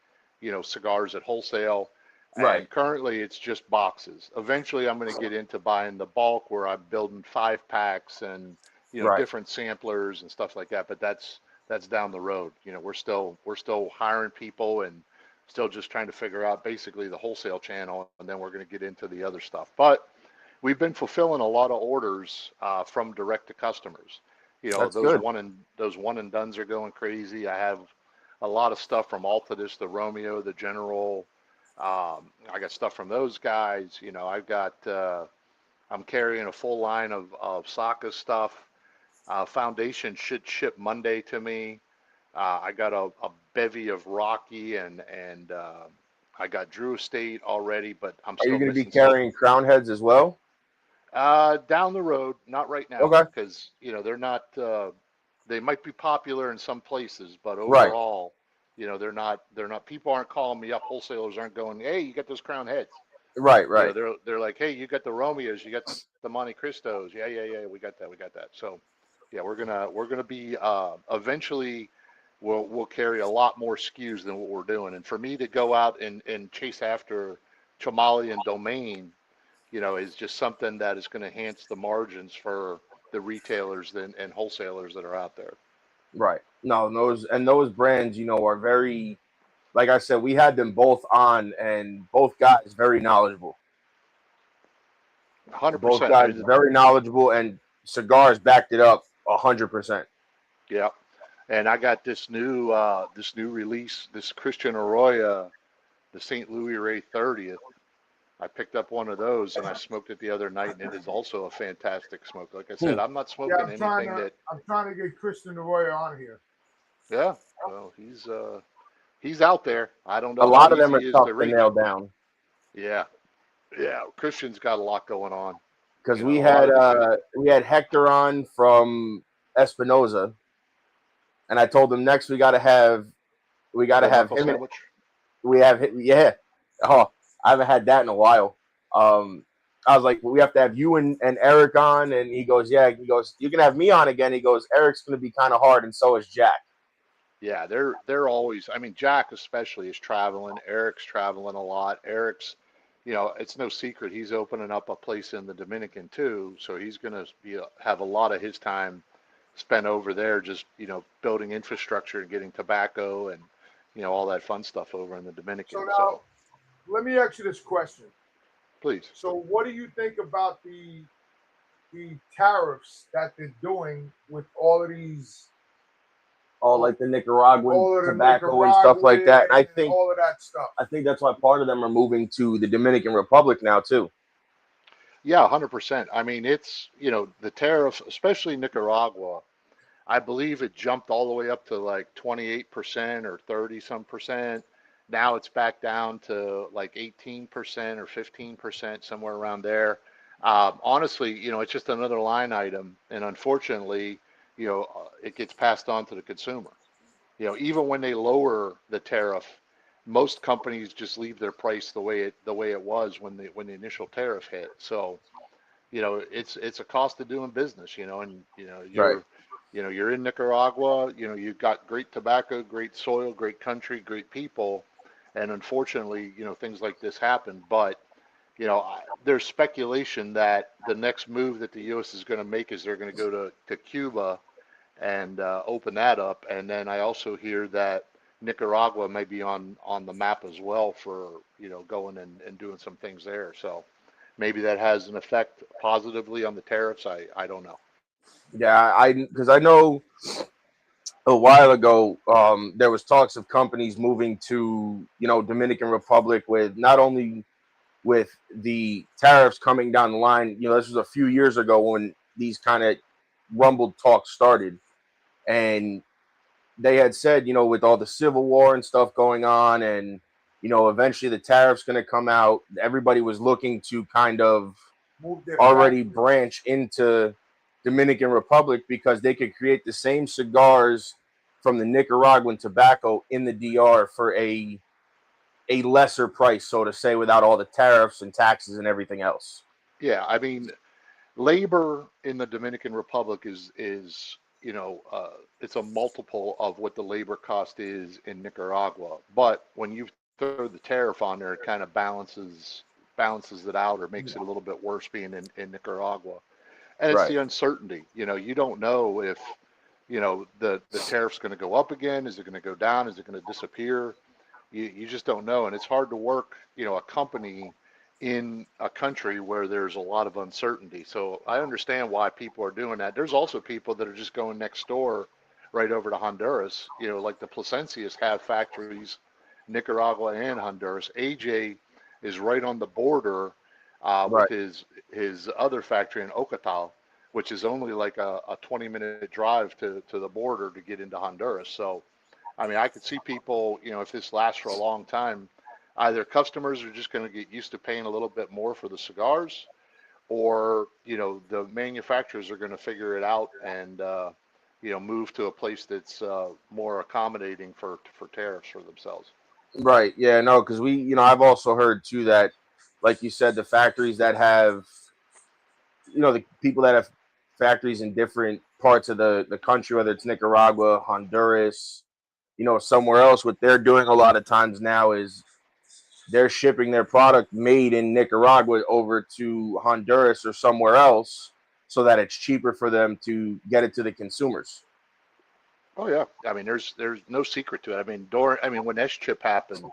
cigars at wholesale. Right. And currently it's just boxes. Eventually I'm going to get into buying the bulk where I'm building 5-packs and, Right. different samplers and stuff like that. But that's down the road. We're still hiring people and still just trying to figure out basically the wholesale channel. And then we're going to get into the other stuff. But we've been fulfilling a lot of orders from direct to customers. That's those good. one and dones are going crazy. I have a lot of stuff from Altadis, the Romeo, the General. I got stuff from those guys. I've got, I'm carrying a full line of Saka stuff. Foundation should ship Monday to me. I got a bevy of Rocky and I got Drew Estate already, but I'm still Are you going to be missing carrying Crown Heads as well? down the road, not right now, Okay. because they're not. They might be popular in some places, but Right. overall, they're not. They're not. People aren't calling me up. Wholesalers aren't going, "Hey, you got those Crown Heads." Right. Right. They're like, "Hey, you got the Romeos, you got the Monte Cristos." Yeah, we got that. So, yeah, we're gonna be eventually. We'll carry a lot more SKUs than what we're doing, and for me to go out and chase after Chamali and Domain, is just something that is going to enhance the margins for the retailers and wholesalers that are out there. Right. No, those brands, are very, like I said, we had them both on, and both guys very knowledgeable. 100%. Both guys very knowledgeable, and cigars backed it up 100%. Yeah. And I got this new release, this Christian Arroyo, the St. Louis Ray 30th. I picked up one of those and I smoked it the other night, and it is also a fantastic smoke. Like I said, I'm not smoking I'm trying to get Christian Arroyo on here. Yeah, well, he's out there. I don't know. A lot how of them easy are it is tough to to reach. nail down. Yeah. Christian's got a lot going on. Because we had Hector on from Espinoza, and I told him next we got to have him. Sandwich? Oh, I haven't had that in a while. I was like, we have to have you and Eric on, and he goes, yeah. He goes, you can have me on again. He goes, Eric's going to be kind of hard, and so is Jack. Yeah, they're always. I mean, Jack especially is traveling. Eric's traveling a lot. Eric's it's no secret he's opening up a place in the Dominican too. So he's going to have a lot of his time spent over there, just building infrastructure and getting tobacco and all that fun stuff over in the Dominican. So now, let me ask you this question. Please. So what do you think about the tariffs that they're doing with all of these? All like the Nicaraguan tobacco and stuff like that. And I think all of that stuff. I think that's why part of them are moving to the Dominican Republic now too. Yeah, 100%. I mean, it's, the tariffs, especially Nicaragua, I believe it jumped all the way up to like 28% or 30 some percent. Now it's back down to like 18% or 15%, somewhere around there. Honestly, it's just another line item. And unfortunately, it gets passed on to the consumer. Even when they lower the tariff, most companies just leave their price the way it was when the initial tariff hit. So, it's a cost of doing business, and you're in Nicaragua, you've got great tobacco, great soil, great country, great people, and unfortunately, things like this happen. But there's speculation that the next move that the U.S. is going to make is they're going to go to Cuba and open that up. And then I also hear that Nicaragua may be on the map as well for, going and doing some things there. So maybe that has an effect positively on the tariffs. I don't know. Yeah, because I know a while ago there was talks of companies moving to, Dominican Republic with not only with the tariffs coming down the line. This was a few years ago when these kind of rumbled talks started. And they had said, with all the civil war and stuff going on, and eventually the tariffs going to come out, everybody was looking to kind of already branch into Dominican Republic because they could create the same cigars from the Nicaraguan tobacco in the DR for a lesser price, so to say, without all the tariffs and taxes and everything else. Yeah, I mean, labor in the Dominican Republic is it's a multiple of what the labor cost is in Nicaragua. But when you throw the tariff on there, it kind of balances it out or makes it a little bit worse being in Nicaragua. And it's the uncertainty. You don't know if the tariff's going to go up again. Is it going to go down? Is it going to disappear? You just don't know. And it's hard to work a company in a country where there's a lot of uncertainty. So I understand why people are doing that. There's also people that are just going next door right over to Honduras. Like the Plasencias have factories, Nicaragua and Honduras. AJ is right on the border with his other factory in Ocotal, which is only like a 20-minute drive to the border to get into Honduras. So, I mean, I could see people, if this lasts for a long time, either customers are just going to get used to paying a little bit more for the cigars, or, the manufacturers are going to figure it out and, move to a place that's more accommodating for tariffs for themselves. Right. Yeah, no, because I've also heard too that, like you said, the factories that have, the people that have factories in different parts of the country, whether it's Nicaragua, Honduras, somewhere else, what they're doing a lot of times now is they're shipping their product made in Nicaragua over to Honduras or somewhere else so that it's cheaper for them to get it to the consumers. Oh yeah, I mean, there's no secret to it. I mean, when S-chip happened,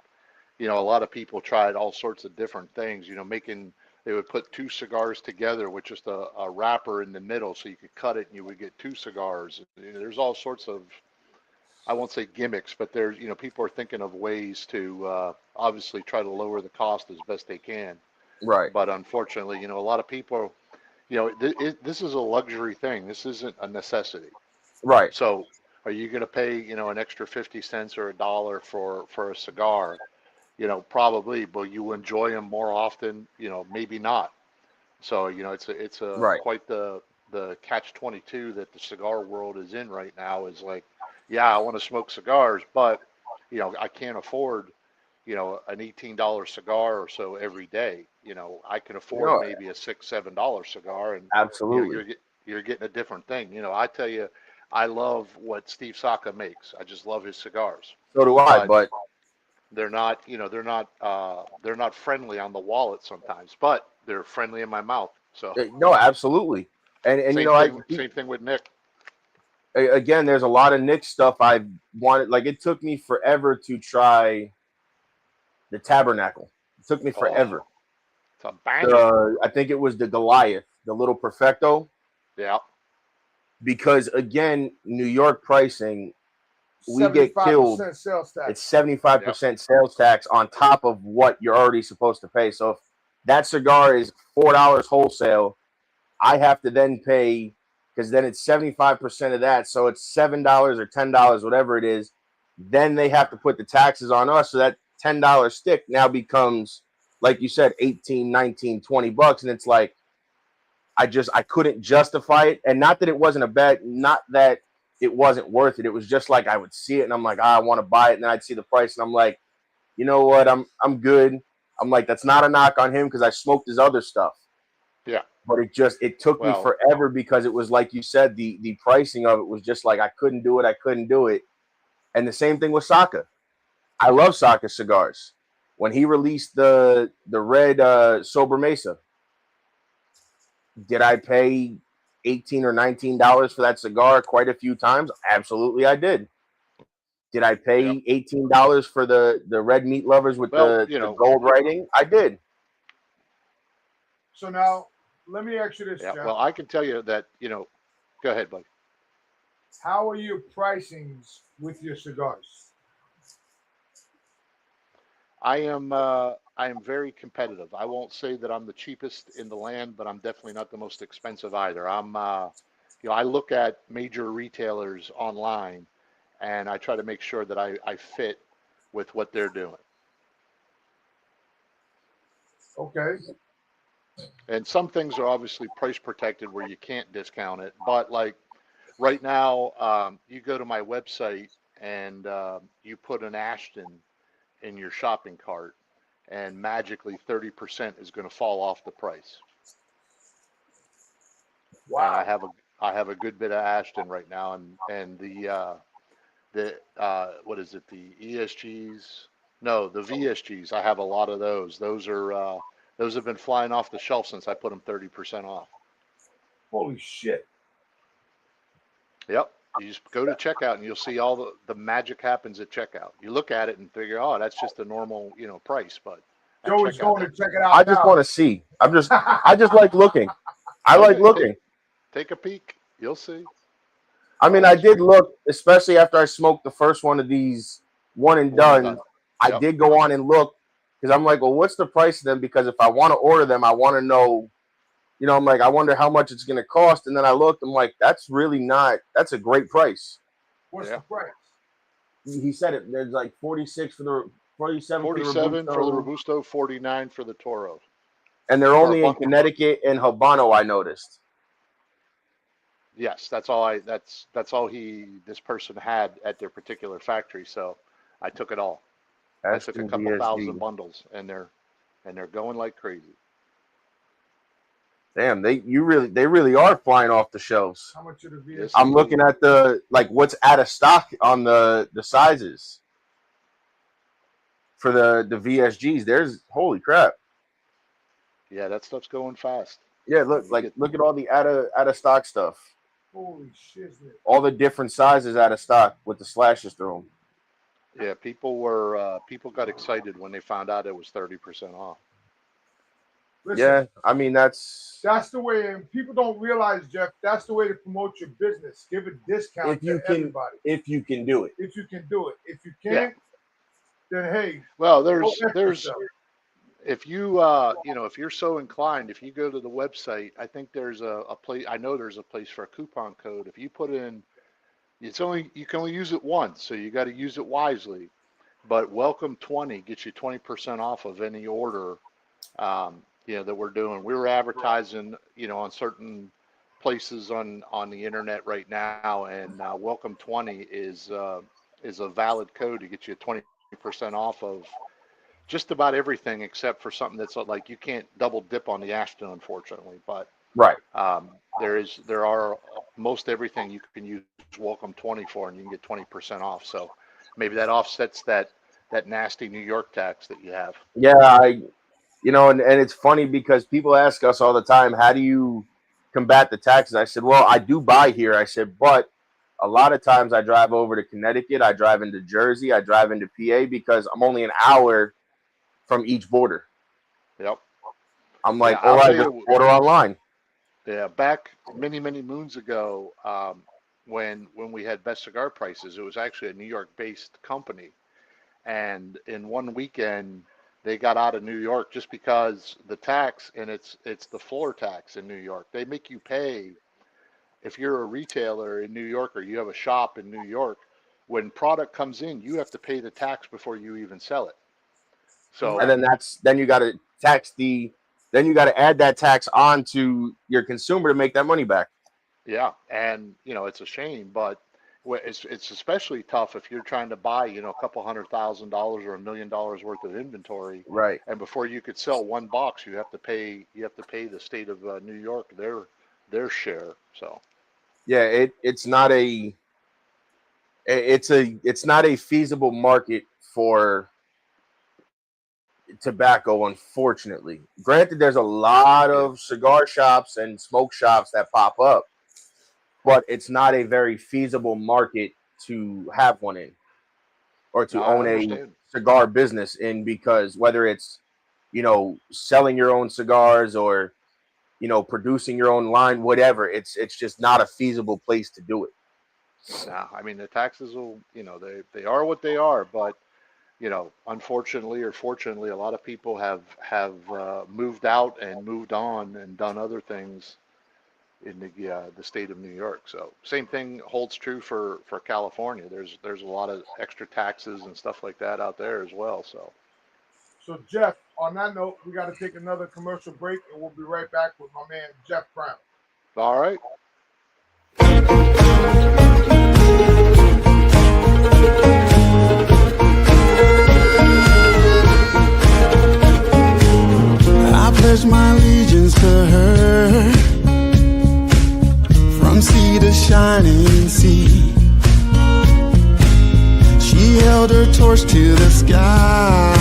a lot of people tried all sorts of different things. They would put two cigars together with just a wrapper in the middle, so you could cut it and you would get two cigars. There's all sorts of, I won't say gimmicks, but there's people are thinking of ways to obviously try to lower the cost as best they can. Right. But unfortunately, a lot of people, this is a luxury thing. This isn't a necessity. Right. So, are you going to pay, an extra 50 cents or $1 for a cigar? Probably, but you enjoy them more often, maybe not. So, it's quite the catch-22 that the cigar world is in right now is like, yeah, I want to smoke cigars, but, I can't afford, an $18 cigar or so every day. I can afford maybe a $6, $7 cigar, and absolutely, you're getting a different thing. I tell you, I love what Steve Saka makes. I just love his cigars. So do I, but They're not, they're not friendly on the wallet sometimes, but they're friendly in my mouth. So No, absolutely. And you know, same thing with Nick. again, there's a lot of Nick stuff I wanted. Like, it took me forever to try the Tabernacle. It took me forever. It's a banger. I think it was the Goliath, the little Perfecto. Yeah. Because again, New York pricing, we get killed. Sales tax. It's 75% sales tax on top of what you're already supposed to pay. So if that cigar is $4 wholesale, I have to then pay, because then it's 75% of that. So it's $7 or $10, whatever it is. Then they have to put the taxes on us. So that $10 stick now becomes, like you said, 18, 19, 20 bucks. And it's like, I couldn't justify it. And not that it wasn't not that it wasn't worth it. It was just like, I would see it and I'm like, I want to buy it. And then I'd see the price and I'm like, you know what? I'm good. I'm like, that's not a knock on him because I smoked his other stuff. Yeah. But it took me forever because it was like you said, the pricing of it was just like, I couldn't do it. And the same thing with Saka. I love Saka cigars. When he released the red Sober Mesa, did I pay $18 or $19 for that cigar quite a few times? Absolutely, I did. Did I pay $18 for the red meat lovers with the gold writing? I did. So now, let me ask you this, Yeah, Jeff. well, I can tell you that, go ahead, buddy. How are your pricings with your cigars? I am very competitive. I won't say that I'm the cheapest in the land, but I'm definitely not the most expensive either. I look at major retailers online, and I try to make sure that I fit with what they're doing. Okay. And some things are obviously price protected where you can't discount it. But like right now, you go to my website and you put an Ashton in your shopping cart, and magically 30% is going to fall off the price. Wow. And I have a good bit of Ashton right now, and the what is it, the ESGs? No, the VSGs. I have a lot of those. Those have been flying off the shelf since I put them 30% off. Holy shit. Yep. You just go to checkout and you'll see all the magic happens at checkout. You look at it and figure, oh, that's just a normal, price, but Joey's going to check it out. I just want to see. I just like looking. I like looking. Take a peek. You'll see. I mean, I did look, especially after I smoked the first one of these one and done. I did go on and look because I'm like, well, what's the price of them? Because if I want to order them, I want to know, I'm like, I wonder how much it's going to cost. And then I looked, I'm like, that's a great price. What's the price? He said it. There's like 47 for the Robusto, 49 for the Toro. And they're only in Connecticut and Habano, I noticed. Yes, that's all this person had at their particular factory. So I took it all. I took a couple thousand bundles, and they're going like crazy. Damn, they really are flying off the shelves. How much are the VSGs? I'm looking at what's out of stock on the sizes for the VSGs. There's holy crap. Yeah, that stuff's going fast. Yeah, look at all the out of stock stuff. Holy shit. All the different sizes out of stock with the slashes through them. Yeah, people got excited when they found out it was 30% off. Listen, yeah, I mean that's the way, and people don't realize, Jeff, that's the way to promote your business. Give a discount to everybody. If you can do it. If you can do it. If you can't, then hey. Well, there's if you if you're so inclined, if you go to the website, I think there's a place. I know there's a place for a coupon code. If you put in, you can only use it once, so you got to use it wisely. But welcome 20 gets you 20% off of any order. That we're doing. We were advertising, on certain places on the internet right now, and welcome 20 is a valid code to get you 20% off of just about everything except for something that's like you can't double dip on the Ashton, unfortunately. But right, there are most everything you can use welcome 20 for, and you can get 20% off. So maybe that offsets that that nasty New York tax that you have. Yeah, and it's funny because people ask us all the time, how do you combat the taxes? I said, well, I do buy here. I said, but a lot of times I drive over to Connecticut, I drive into Jersey, I drive into PA because I'm only an hour from each border. Yep. I'm like, Yeah, I just order online. Yeah, back many moons ago, when we had Best Cigar Prices, it was actually a New York-based company, and in one weekend they got out of New York just because the tax, and it's the floor tax in New York. They make you pay if you're a retailer in New York or you have a shop in New York. When product comes in, you have to pay the tax before you even sell it. So and then you got to then you got to add that tax on to your consumer to make that money back. yeah, and it's a shame, but it's especially tough if you're trying to buy a couple $100,000 or $1 million worth of inventory, right? And before you could sell one box, you have to pay the state of New York their share. So yeah, it's not a feasible market for tobacco, unfortunately. Granted, there's a lot of cigar shops and smoke shops that pop up, but it's not a very feasible market to have one in or to own a cigar business in, because whether it's selling your own cigars or producing your own line, whatever, it's just not a feasible place to do it. Nah, I mean, the taxes will, they are what they are, but unfortunately or fortunately, a lot of people have moved out and moved on and done other things in the state of New York. So same thing holds true for California. There's a lot of extra taxes and stuff like that out there as well. So Jeff, on that note, we got to take another commercial break, and we'll be right back with my man Jeff Brown. All right. I pledge my allegiance to her, from sea to shining sea. She held her torch to the sky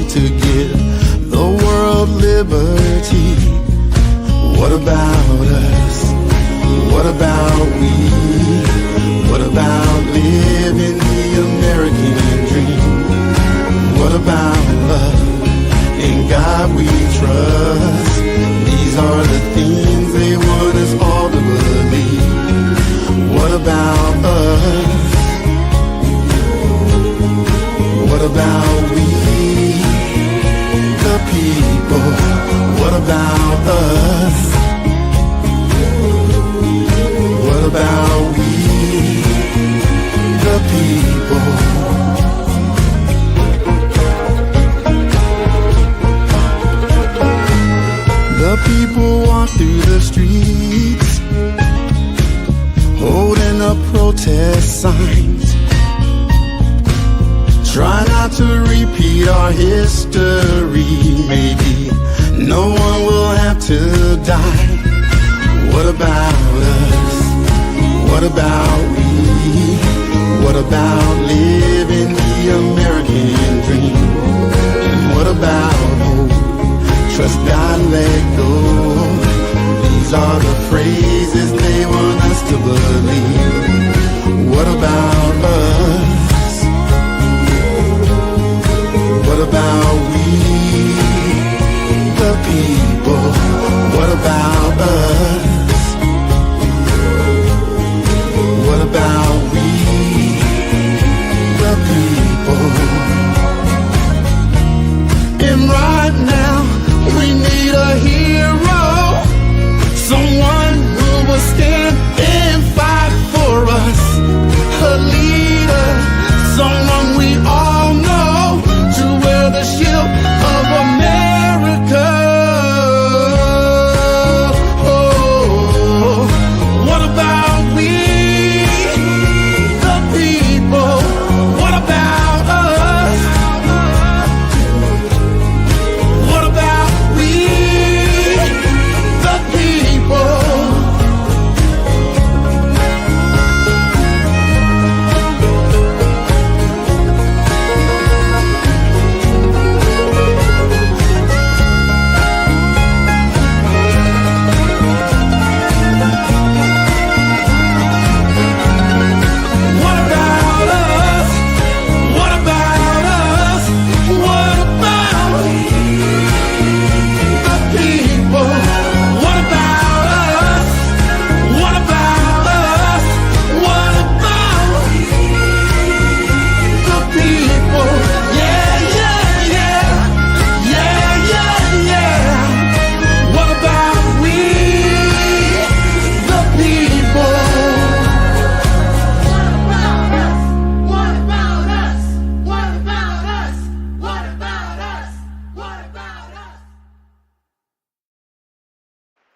to give the world liberty. What about us? What about we? What about living the American dream? What about love? In God we trust. These are the things they want us all to believe. What about us? What about we, the people? What about us? What about we, the people? The people walk through the streets, holding up protest signs. Try not to repeat our history. Maybe no one will have to die. What about us? What about we? What about living the American dream? And what about hope? Trust God, let go. These are the phrases they want us to believe. What about us? What about we, the people? What about us? What about we, the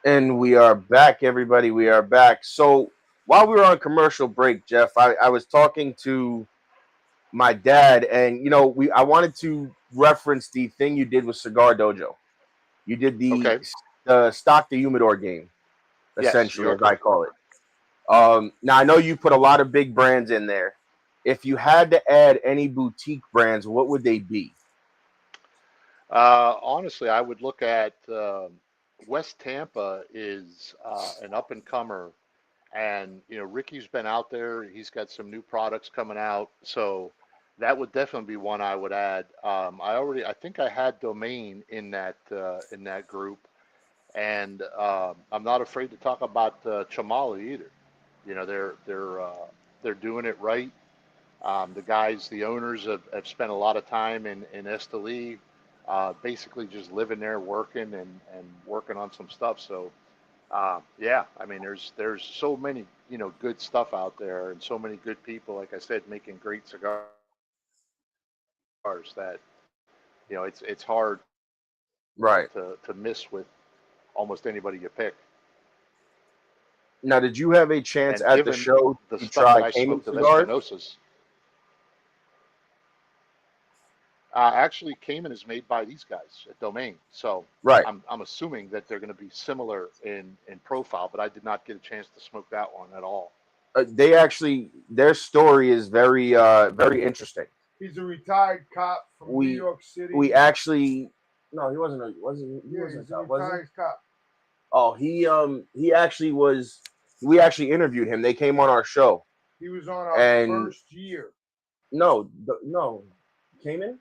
And we are back, everybody. We are back. So while we were on commercial break, Jeff, I was talking to my dad, and I wanted to reference the thing you did with Cigar Dojo. You did Okay. the stock the humidor game, Yes, you essentially, are as I correct. call it. Now I know you put a lot of big brands in there. If you had to add any boutique brands, what would they be? Honestly, I would look at West Tampa is an up and comer, and Ricky's been out there. He's got some new products coming out, so that would definitely be one I would add. I think I had Domain in that group, and I'm not afraid to talk about Chamala either. They're doing it right. The owners have spent a lot of time in Esteli, basically just living there, working and working on some stuff. So, yeah, I mean, there's so many, good stuff out there and so many good people, like I said, making great cigars that, it's hard Right. to miss with almost anybody you pick. Now, did you have a chance And at the given show the to stuff that try I Cayman smoked of cigars? Espinosas, actually, Cayman is made by these guys at Domain, so Right. I'm assuming that they're going to be similar in profile, but I did not get a chance to smoke that one at all. Their story is very interesting. He's a retired cop from New York City. We actually no, he wasn't. He yeah, wasn't he's a a cop, was retired he? cop. Oh, he actually was. We actually interviewed him. They came on our show. He was on our And first year. no, Cayman.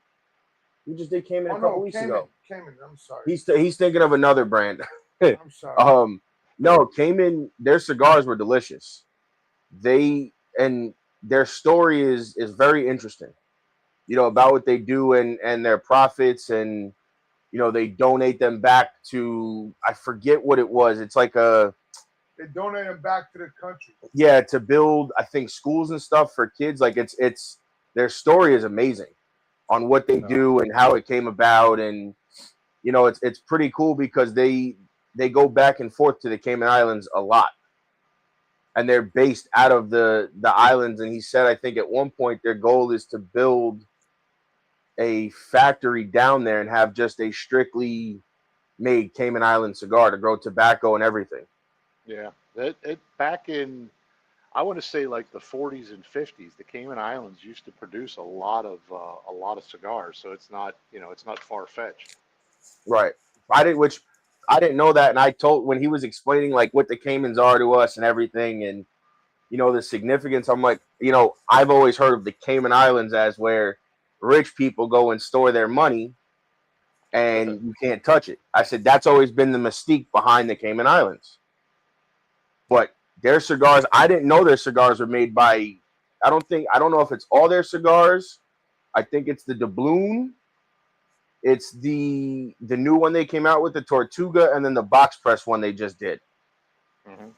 We just did Cayman a couple weeks ago. Cayman, I'm sorry. He's thinking of another brand. I'm sorry. No, Cayman. Their cigars were delicious. And their story is very interesting. About what they do and their profits, and they donate them back to, I forget what it was. It's like they donate them back to the country. Yeah, to build, I think, schools and stuff for kids. Like it's their story is amazing on what they do and how it came about, and it's pretty cool because they go back and forth to the Cayman Islands a lot, and they're based out of the islands. And he said, I think at one point their goal is to build a factory down there and have just a strictly made Cayman Island cigar to grow tobacco and everything. Yeah, it back in, I want to say like the 40s and 50s, the Cayman Islands used to produce a lot of cigars. So it's not far fetched. Right. I didn't know that, and I told when he was explaining like what the Caymans are to us and everything, and the significance. I'm like, I've always heard of the Cayman Islands as where rich people go and store their money and you can't touch it. I said that's always been the mystique behind the Cayman Islands. But their cigars, I didn't know their cigars were made by, I don't know if it's all their cigars. I think it's the doubloon. It's the new one they came out with, the Tortuga, and then the box press one they just did. Mm-hmm.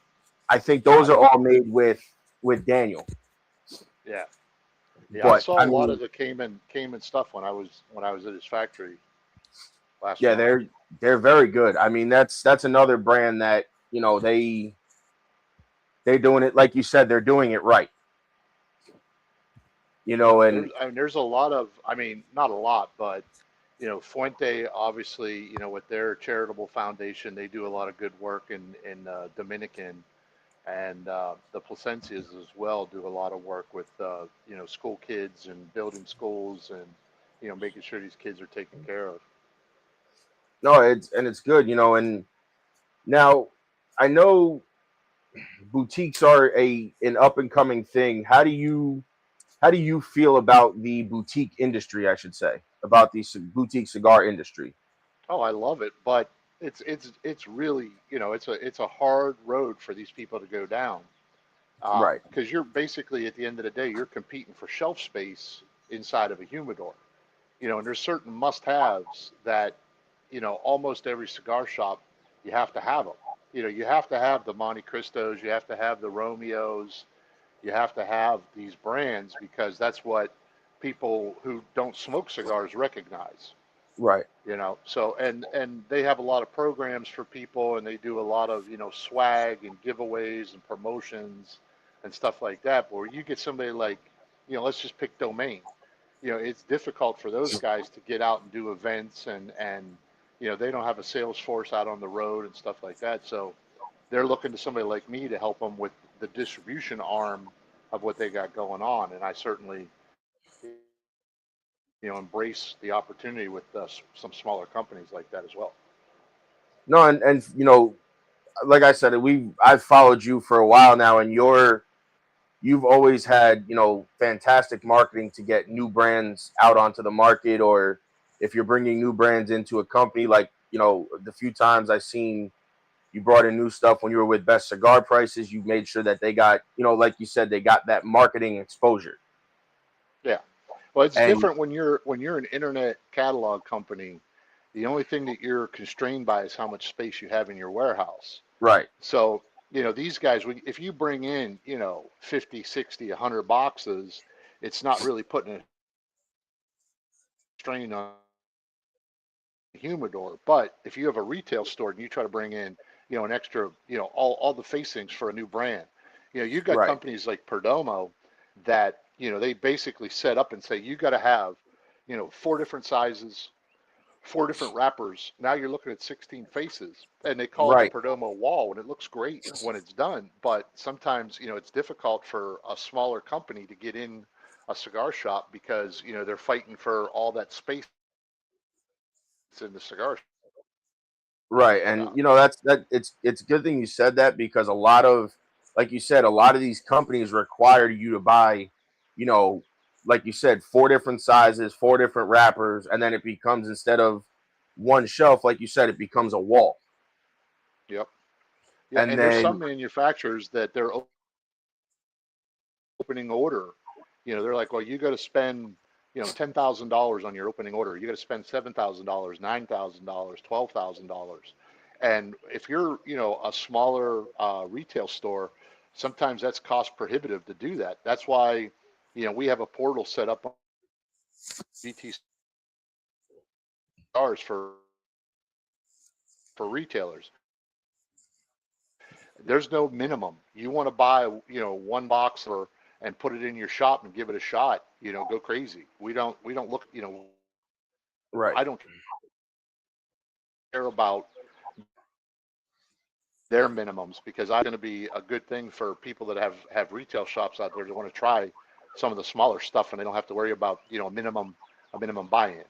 I think those are all made with Daniel. Yeah. Yeah, But, I saw a lot of the Cayman stuff when I was at his factory last month. They're very good. I mean, that's another brand that, they're doing it, like you said, they're doing it right. And there's a lot of, not a lot, but Fuente, obviously, with their charitable foundation, they do a lot of good work in Dominican, and the Placencias as well do a lot of work with school kids and building schools and making sure these kids are taken care of. No, it's good, and now I know boutiques are an up and coming thing. How do you feel about the boutique industry, I should say, about the boutique cigar industry? Oh, I love it, but it's really, it's a hard road for these people to go down. Right. Because you're basically, at the end of the day, you're competing for shelf space inside of a humidor. And there's certain must-haves that, almost every cigar shop, you have to have them. You have to have the Monte Cristos, you have to have the Romeos, you have to have these brands because that's what people who don't smoke cigars recognize. Right. So and they have a lot of programs for people, and they do a lot of swag and giveaways and promotions and stuff like that. But where you get somebody like, let's just pick Domain. It's difficult for those guys to get out and do events, and they don't have a sales force out on the road and stuff like that. So they're looking to somebody like me to help them with the distribution arm of what they got going on. And I certainly embrace the opportunity with some smaller companies like that as well. No, and like I said, I've followed you for a while now, and you've always had fantastic marketing to get new brands out onto the market, or if you're bringing new brands into a company, like the few times I've seen you brought in new stuff when you were with Best Cigar Prices, you made sure that they got like you said, they got that marketing exposure. Yeah. Well, it's different when you're an internet catalog company. The only thing that you're constrained by is how much space you have in your warehouse. Right. So, these guys, if you bring in, 50, 60, 100 boxes, it's not really putting a strain on the humidor. But if you have a retail store and you try to bring in, an extra, all the facings for a new brand, you've got Right. companies like Perdomo that, they basically set up and say, you got to have, 4 different sizes, 4 different wrappers. Now you're looking at 16 faces, and they call Right. it the Perdomo wall, and it looks great when it's done. But sometimes, it's difficult for a smaller company to get in a cigar shop because, they're fighting for all that space in the cigar shop. Right. And it's a good thing you said that, because a lot of, like you said, a lot of these companies require you to buy, like you said, 4 different sizes, 4 different wrappers, and then it becomes, instead of one shelf, like you said, it becomes a wall. Yep. Yeah, And and there's some then manufacturers that their opening order, they're like, well, you got to spend, $10,000 on your opening order. You got to spend $7,000, $9,000, $12,000. And if you're, a smaller retail store, sometimes that's cost prohibitive to do that. That's why, we have a portal set up on GT stars for retailers. There's no minimum. You want to buy, one box and put it in your shop and give it a shot, go crazy. We don't look, right. I don't care about their minimums, because I'm going to be a good thing for people that have retail shops out there that want to try some of the smaller stuff, and they don't have to worry about, a minimum buy-in.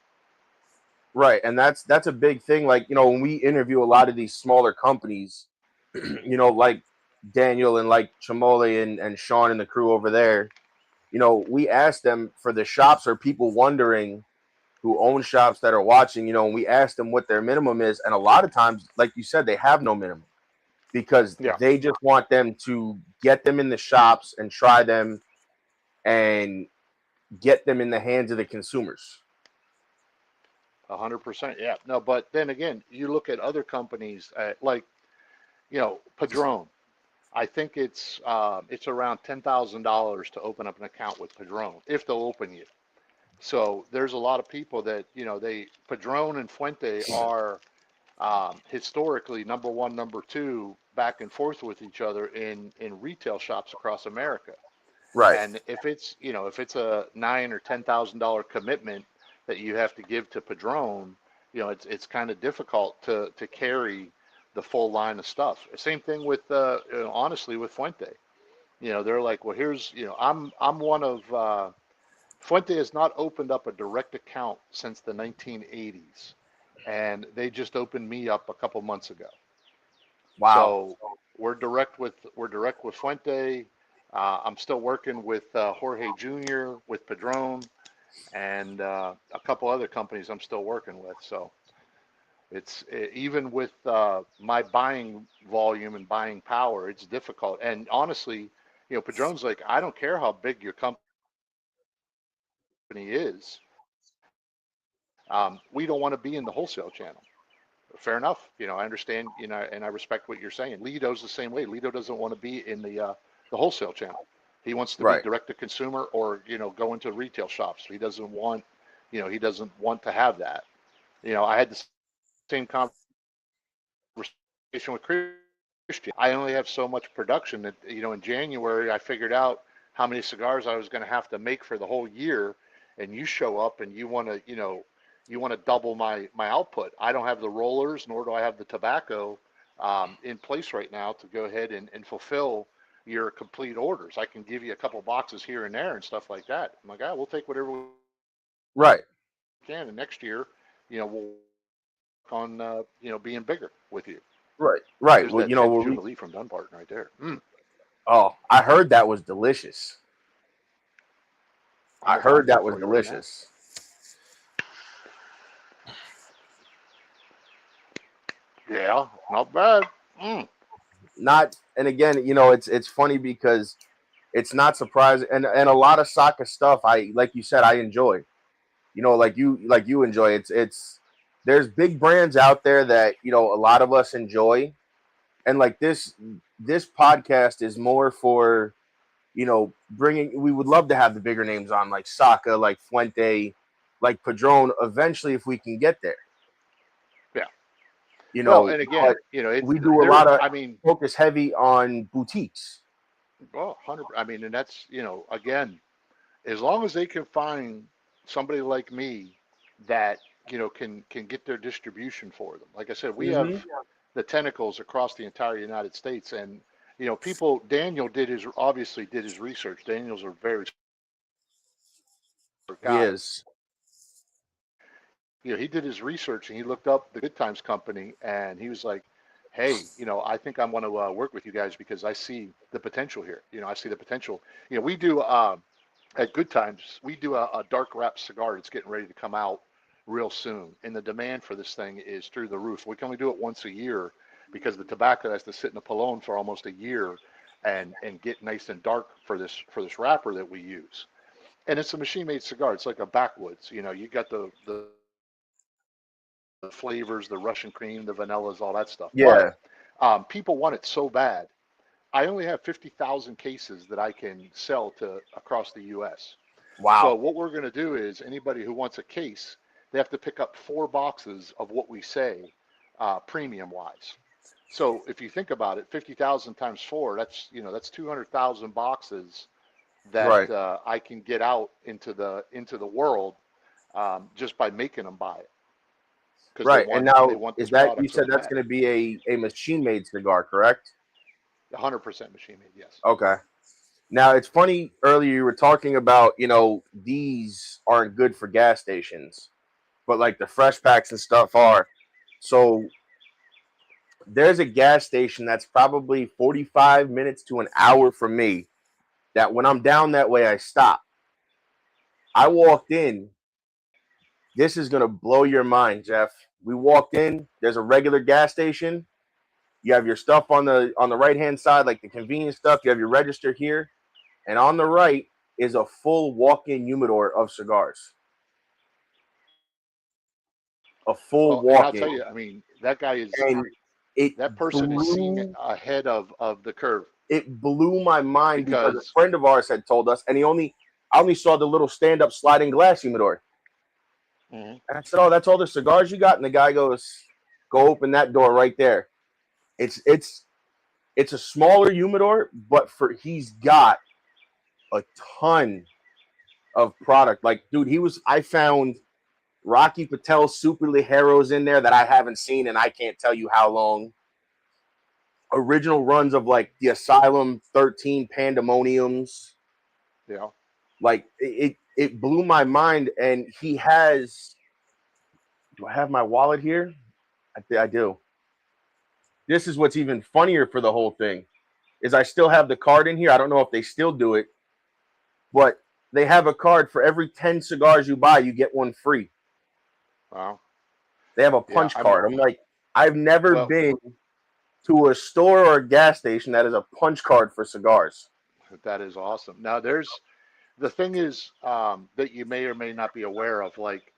Right. And that's a big thing. Like, when we interview a lot of these smaller companies, like Daniel and like Chamole and Sean and the crew over there, we ask them for the shops, or people wondering who own shops that are watching, and we ask them what their minimum is. And a lot of times, like you said, they have no minimum, because they just want them to get them in the shops and try them and get them in the hands of the consumers. 100%. Yeah. No, but then again, you look at other companies like, Padron. I think it's around $10,000 to open up an account with Padron, if they'll open you. So there's a lot of people that, Padron and Fuente are historically number 1, number 2, back and forth with each other in retail shops across America. Right. And if it's a $9,000 or $10,000 commitment that you have to give to Padron, it's kind of difficult to carry the full line of stuff. Same thing with honestly with Fuente. They're like, well, here's, I'm one of Fuente has not opened up a direct account since the 1980s, and they just opened me up a couple months ago. Wow. So we're direct with Fuente. I'm still working with Jorge Jr., with Padron, and a couple other companies I'm still working with. So it's even with my buying volume and buying power, it's difficult. And honestly, Padron's like, I don't care how big your company is. We don't want to be in the wholesale channel. Fair enough. I understand, and I respect what you're saying. Lido's the same way. Lido doesn't want to be in the wholesale channel. He wants to be direct to consumer, or, go into retail shops. He doesn't want, he doesn't want to have that. I had the same conversation with Christian. I only have so much production that, in January, I figured out how many cigars I was going to have to make for the whole year. And you show up and you want to double my output. I don't have the rollers, nor do I have the tobacco in place right now to go ahead and fulfill your complete orders. I can give you a couple boxes here and there and stuff like that. I'm like, we'll take whatever we Right. can. And next year, we'll work on, being bigger with you. Right. Right. There's Well, that 10th Jubilee from Dunbarton right there. Oh, I heard that was delicious. I heard that was delicious. Yeah, not bad. And again, it's funny because it's not surprising, and a lot of soccer stuff, like you said, I enjoy. Like you enjoy. It's there's big brands out there that a lot of us enjoy, and like this podcast is more for bringing. We would love to have the bigger names on, like Saka, like Fuente, like Padron. Eventually, if we can get there. Well, and again, we do a lot of. Focus heavy on boutiques. Well, 100. And that's again, as long as they can find somebody like me that can get their distribution for them. Like I said, we have the tentacles across the entire United States, and people. Daniel obviously did his research. Daniel's a very guy. He is. He did his research and he looked up the Good Times Company and he was like, hey, I think I want to work with you guys because I see the potential here. I see the potential. We do at Good Times, we do a dark wrap cigar that's getting ready to come out real soon. And the demand for this thing is through the roof. We can only do it once a year because the tobacco has to sit in a Palone for almost a year and get nice and dark for this wrapper that we use. And it's a machine-made cigar. It's like a backwoods. You got the flavors, the Russian cream, the vanillas, all that stuff. Yeah. But, people want it so bad. I only have 50,000 cases that I can sell to across the U.S. Wow. So what we're going to do is anybody who wants a case, they have to pick up 4 boxes of what we say premium-wise. So if you think about it, 50,000 times 4, that's 200,000 boxes that I can get out into the world just by making them buy it. Right, and now is that you said that's going to be a machine-made cigar, correct? 100% machine-made, yes. Okay. Now it's funny. Earlier you were talking about these aren't good for gas stations, but like the fresh packs and stuff are. So there's a gas station that's probably 45 minutes to an hour from me. That when I'm down that way, I stop. I walked in. This is gonna blow your mind, Jeff. We walked in. There's a regular gas station. You have your stuff on the right hand side, like the convenience stuff. You have your register here, and on the right is a full walk-in humidor of cigars. A full walk-in. I'll tell you, that guy is. That person is seeing ahead of the curve. It blew my mind because a friend of ours had told us, and I only saw the little stand-up sliding glass humidor. And I said, "Oh, that's all the cigars you got?" And the guy goes, "Go open that door right there." It's a smaller humidor, but he's got a ton of product. Like, dude, I found Rocky Patel Super Ligeros in there that I haven't seen, and I can't tell you how long. Original runs of like the Asylum 13 Pandemoniums. Yeah. Like it blew my mind. And he has, do I have my wallet here? I do. This is what's even funnier for the whole thing is I still have the card in here. I don't know if they still do it, but they have a card for every 10 cigars you buy, you get one free. Wow. They have a punch card. I'm like, I've never been to a store or a gas station that is a punch card for cigars. That is awesome. Now the thing is that you may or may not be aware of, like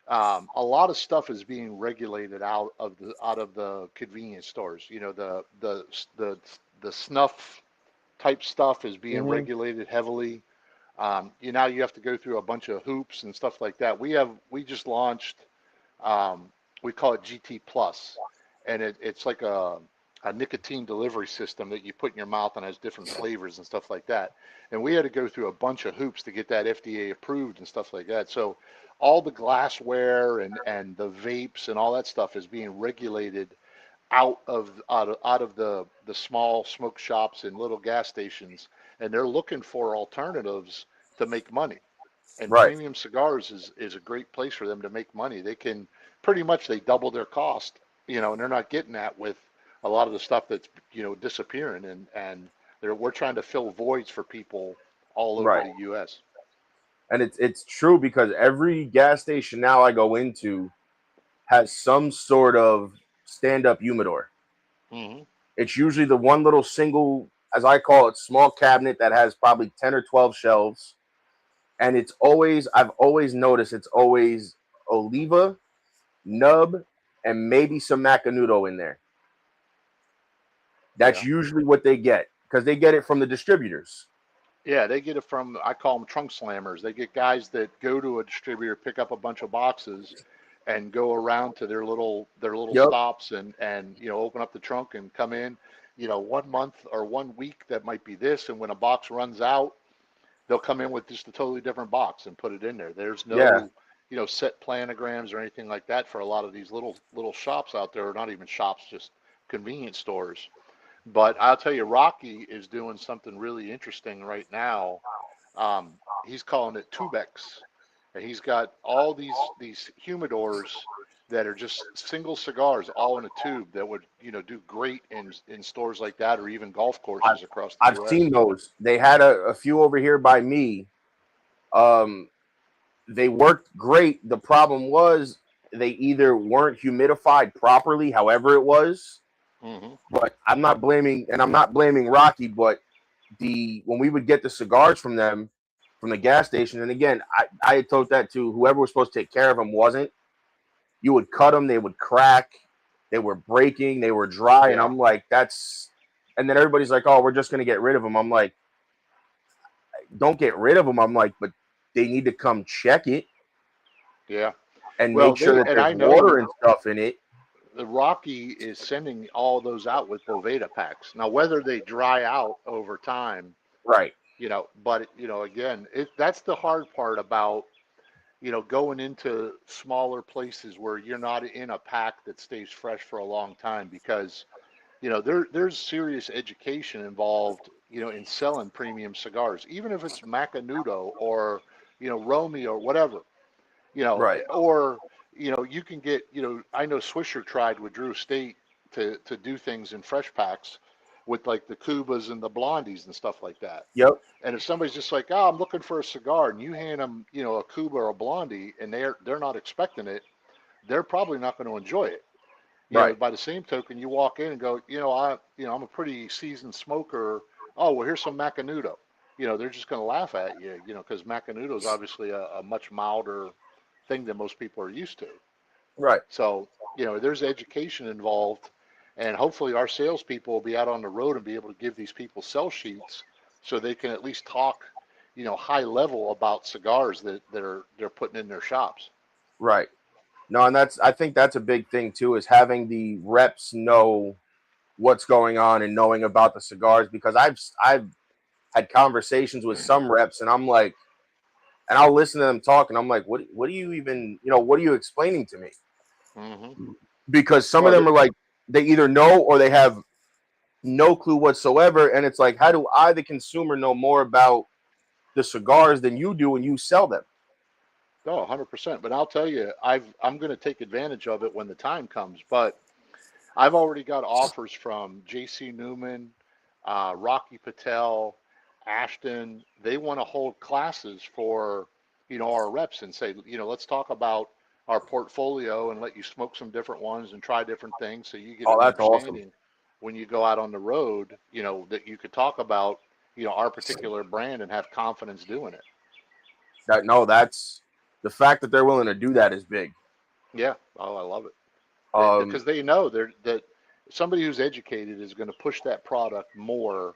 a lot of stuff is being regulated out of the convenience stores. The snuff type stuff is being regulated heavily. Now you have to go through a bunch of hoops and stuff like that. We just launched We call it GT Plus, and it's like a nicotine delivery system that you put in your mouth and has different flavors and stuff like that. And we had to go through a bunch of hoops to get that FDA approved and stuff like that. So all the glassware and the vapes and all that stuff is being regulated out of the small smoke shops and little gas stations, and they're looking for alternatives to make money. And Right. premium cigars is a great place for them to make money. They can pretty much they double their cost, and they're not getting that with a lot of the stuff that's disappearing, and we're trying to fill voids for people all over Right. the U.S. And it's true because every gas station now I go into has some sort of stand-up humidor. Mm-hmm. It's usually the one little single, as I call it, small cabinet that has probably 10 or 12 shelves. And I've always noticed it's always Oliva, Nub, and maybe some Macanudo in there. That's usually what they get because they get it from the distributors. Yeah, they get it from, I call them trunk slammers. They get guys that go to a distributor, pick up a bunch of boxes, and go around to their little Yep. stops and open up the trunk and come in. 1 month or 1 week that might be this, and when a box runs out, they'll come in with just a totally different box and put it in there. There's no set planograms or anything like that for a lot of these little shops out there, or not even shops, just convenience stores. But I'll tell you, Rocky is doing something really interesting right now. He's calling it Tubex, and he's got all these humidors that are just single cigars, all in a tube that would do great in stores like that, or even golf courses across the I've U.S. seen those. They had a few over here by me. They worked great. The problem was they either weren't humidified properly, however it was. Mm-hmm. But I'm not blaming Rocky, but when we would get the cigars from them from the gas station, and again, I had told that to whoever was supposed to take care of them wasn't. You would cut them, they would crack, they were breaking, they were dry, and I'm like, and then everybody's like, oh, we're just gonna get rid of them. I'm like, don't get rid of them. I'm like, but they need to come check it, and make sure that there's water and stuff in it. The Rocky is sending all those out with Boveda packs. Now, whether they dry out over time, right? But again, that's the hard part about going into smaller places where you're not in a pack that stays fresh for a long time, because there's serious education involved in selling premium cigars, even if it's Macanudo or Romy or whatever, right? Or you can get, I know Swisher tried with Drew Estate to do things in fresh packs with like the Cubas and the Blondies and stuff like that. Yep. And if somebody's just like, oh, I'm looking for a cigar, and you hand them, a Cuba or a Blondie, and they're not expecting it, they're probably not going to enjoy it. Right. By the same token, you walk in and go, I'm a pretty seasoned smoker. Oh, well, here's some Macanudo. They're just going to laugh at you, because Macanudo is obviously a much milder thing than most people are used to. Right. So, there's education involved, and hopefully our salespeople will be out on the road and be able to give these people sell sheets so they can at least talk, high level about cigars that they're putting in their shops. Right. No, and I think that's a big thing too, is having the reps know what's going on and knowing about the cigars, because I've had conversations with some reps, and I'm like, and I'll listen to them talk, and I'm like, what do you even, what are you explaining to me? Mm-hmm. Because some of them are like, they either know or they have no clue whatsoever, and it's like, how do I, the consumer, know more about the cigars than you do when you sell them? No, 100%. But I'll tell you, I'm going to take advantage of it when the time comes. But I've already got offers from J.C. Newman, Rocky Patel, Ashton. They want to hold classes for, our reps and say, let's talk about our portfolio and let you smoke some different ones and try different things, so you get an understanding when you go out on the road, that you could talk about, our particular brand and have confidence doing it. That's the fact that they're willing to do that is big. Yeah. Oh, I love it. Because they know that somebody who's educated is going to push that product more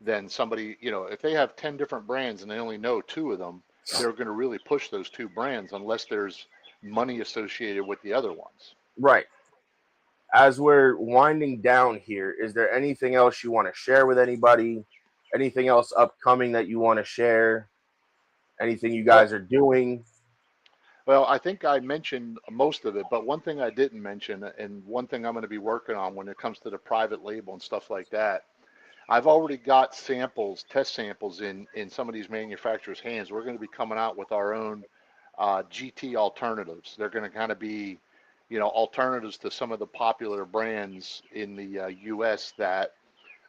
than somebody, if they have 10 different brands and they only know 2 of them, they're going to really push those 2 brands unless there's money associated with the other ones. Right. As we're winding down here, is there anything else you want to share with anybody? Anything else upcoming that you want to share? Anything you guys are doing? Well, I think I mentioned most of it, but one thing I didn't mention, and one thing I'm going to be working on when it comes to the private label and stuff like that, I've already got samples, test samples in some of these manufacturers' hands. We're going to be coming out with our own GT alternatives. They're going to kind of be, alternatives to some of the popular brands in the U.S. that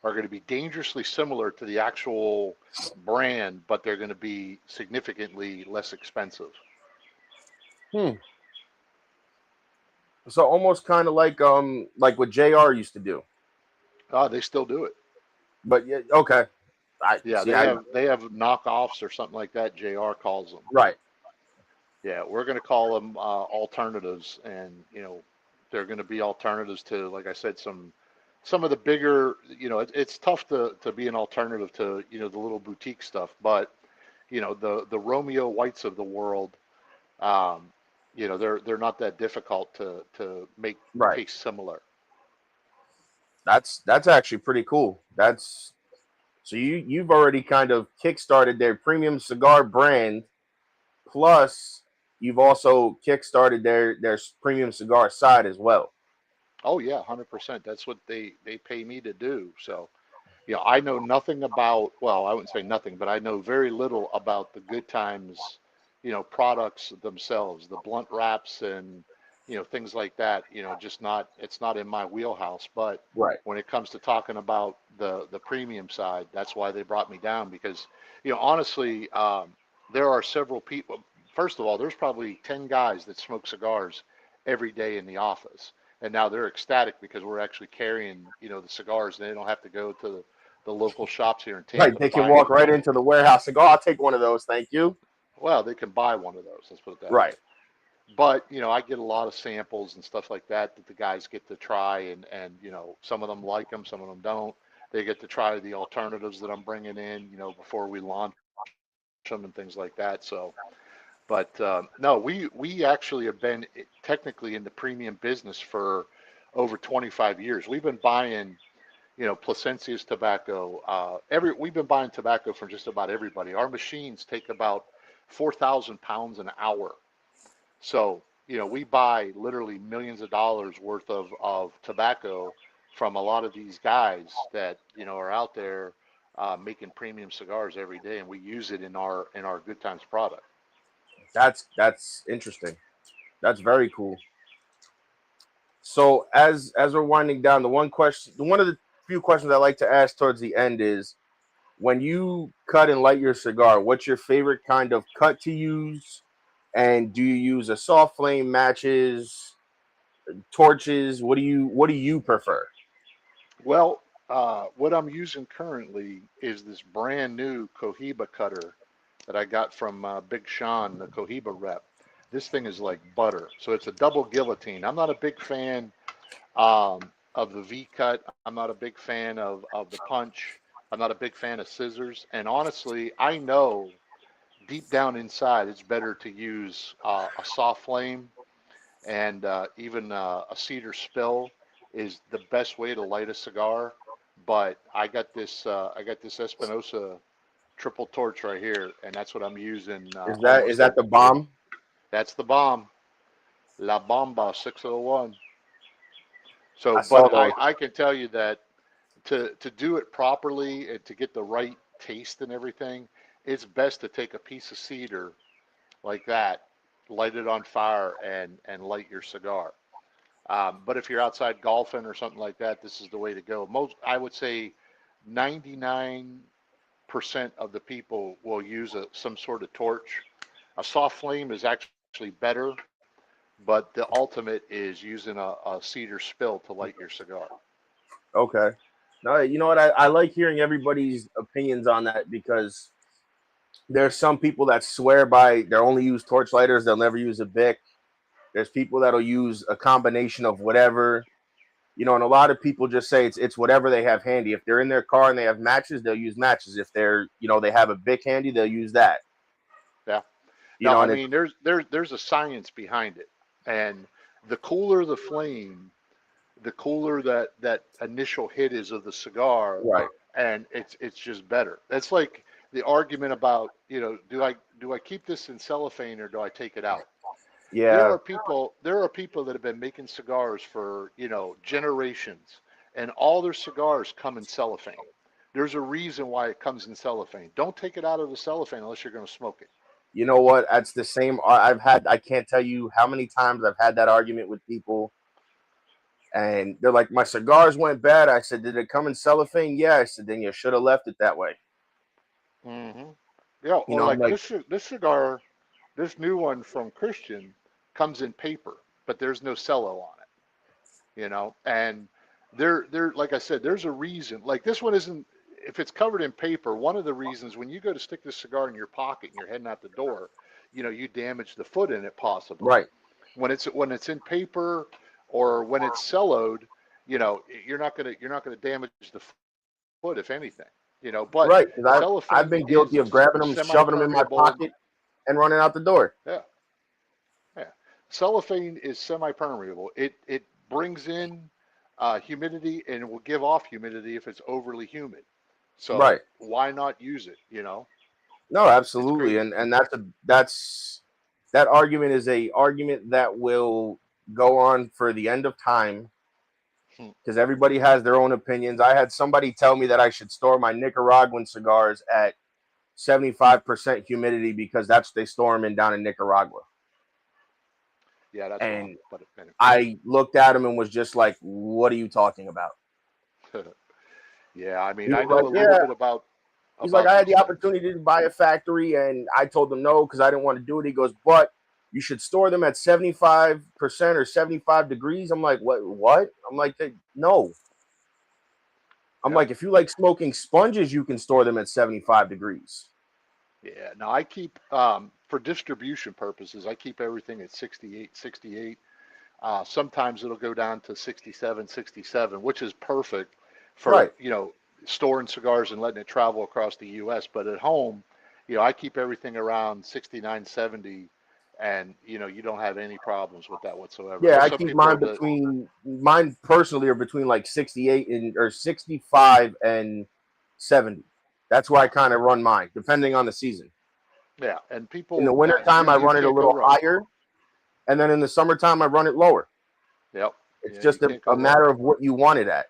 are going to be dangerously similar to the actual brand, but they're going to be significantly less expensive. So almost kind of like what JR used to do. They still do it. But yeah, okay. They have knockoffs or something like that. JR calls them. Right. Yeah, we're going to call them alternatives, and they're going to be alternatives to, like I said, some of the bigger. It's tough to be an alternative to the little boutique stuff, but the Romeo Whites of the world, they're not that difficult to make taste similar. That's actually pretty cool. So you've already kind of kickstarted their premium cigar brand, plus you've also kickstarted their premium cigar side as well. Oh yeah, 100%. That's what they pay me to do. So, I know nothing about, well, I wouldn't say nothing, but I know very little about the Good Times, products themselves, the blunt wraps and things like that. It's not in my wheelhouse. But when it comes to talking about the premium side, that's why they brought me down, because honestly, there are several people. First of all, there's probably 10 guys that smoke cigars every day in the office, and now they're ecstatic because we're actually carrying the cigars, and they don't have to go to the local shops here in Tampa. Right, they can walk right into the warehouse and go, "I'll take one of those, thank you." Well, they can buy one of those. Let's put it that way. Right. But, I get a lot of samples and stuff like that the guys get to try, and some of them like them, some of them don't. They get to try the alternatives that I'm bringing in, before we launch them and things like that. So, but no, we actually have been technically in the premium business for over 25 years. We've been buying, Plasencia's tobacco. We've been buying tobacco from just about everybody. Our machines take about 4,000 pounds an hour. So, we buy literally millions of dollars worth of tobacco from a lot of these guys that, are out there making premium cigars every day, and we use it in our Good Times product. That's interesting. That's very cool. So as we're winding down, one of the few questions I like to ask towards the end is, when you cut and light your cigar, what's your favorite kind of cut to use? And do you use a soft flame, matches, torches? What do you prefer? Well, what I'm using currently is this brand new Cohiba cutter that I got from Big Sean, the Cohiba rep. This thing is like butter. So it's a double guillotine. I'm not a big fan of the V-cut. I'm not a big fan of the punch. I'm not a big fan of scissors. And honestly, I know deep down inside it's better to use a soft flame, and even a cedar spill is the best way to light a cigar. But I got this Espinosa triple torch right here, and that's what I'm using. Is that the bomb? That's the bomb. La Bomba 601. So, but I can tell you that to do it properly and to get the right taste and everything, it's best to take a piece of cedar like that, light it on fire, and light your cigar. But if you're outside golfing or something like that, this is the way to go. I would say 99% of the people will use some sort of torch. A soft flame is actually better, but the ultimate is using a cedar spill to light your cigar. Okay. No, you know what? I like hearing everybody's opinions on that, because there's some people that swear by they'll only use torch lighters, they'll never use a Bic. There's people that'll use a combination of whatever, and a lot of people just say it's whatever they have handy. If they're in their car and they have matches, they'll use matches. If they're, they have a Bic handy, they'll use that. Yeah. No, I mean, there's a science behind it, and the cooler the flame, the cooler that initial hit is of the cigar, Right. and it's just better. That's like the argument about, do I keep this in cellophane or do I take it out? Yeah. There are people that have been making cigars for, generations, and all their cigars come in cellophane. There's a reason why it comes in cellophane. Don't take it out of the cellophane unless you're going to smoke it. You know what? That's the same. I can't tell you how many times I've had that argument with people. And they're like, my cigars went bad. I said, did it come in cellophane? Yeah. I said, then you should have left it that way. Mm-hmm. Yeah. You know, like like this cigar, this new one from Christian comes in paper, but there's no cello on it, and there, like I said, there's a reason. Like this one isn't, if it's covered in paper, one of the reasons when you go to stick this cigar in your pocket and you're heading out the door, you damage the foot in it possibly. right. When it's in paper or when it's celloed, you're not gonna damage the foot if anything. But Right. Because I've been guilty of grabbing them, shoving them in my pocket, and running out the door. Yeah. Yeah. Cellophane is semi-permeable. It brings in humidity and it will give off humidity if it's overly humid. So Right. why not use it? No, absolutely. And that argument is a argument that will go on for the end of time, because everybody has their own opinions. I had somebody tell me that I should store my Nicaraguan cigars at 75% humidity because that's they store them in down in Nicaragua. Yeah, that's and wrong, but I looked at him and was just like, "What are you talking about?" Yeah, I mean, He I was know like, a little bit about. He's like, I had the opportunity to buy a factory, and I told him no because I didn't want to do it. He goes, but you should store them at 75% or 75 degrees. I'm like, what? I'm like, no. I'm like, if you like smoking sponges, you can store them at 75 degrees. Yeah, now I keep, for distribution purposes, I keep everything at 68. Sometimes it'll go down to 67, which is perfect for, Right. Storing cigars and letting it travel across the U.S. But at home, I keep everything around 69, 70, and, you don't have any problems with that whatsoever. Yeah, I Some keep people mine personally are between like 68 or 65 and 70. That's where I kind of run mine, depending on the season. Yeah, and people in the wintertime, I run it a little higher, and then in the summertime, I run it lower. Yep. It's just a matter of what you want it at.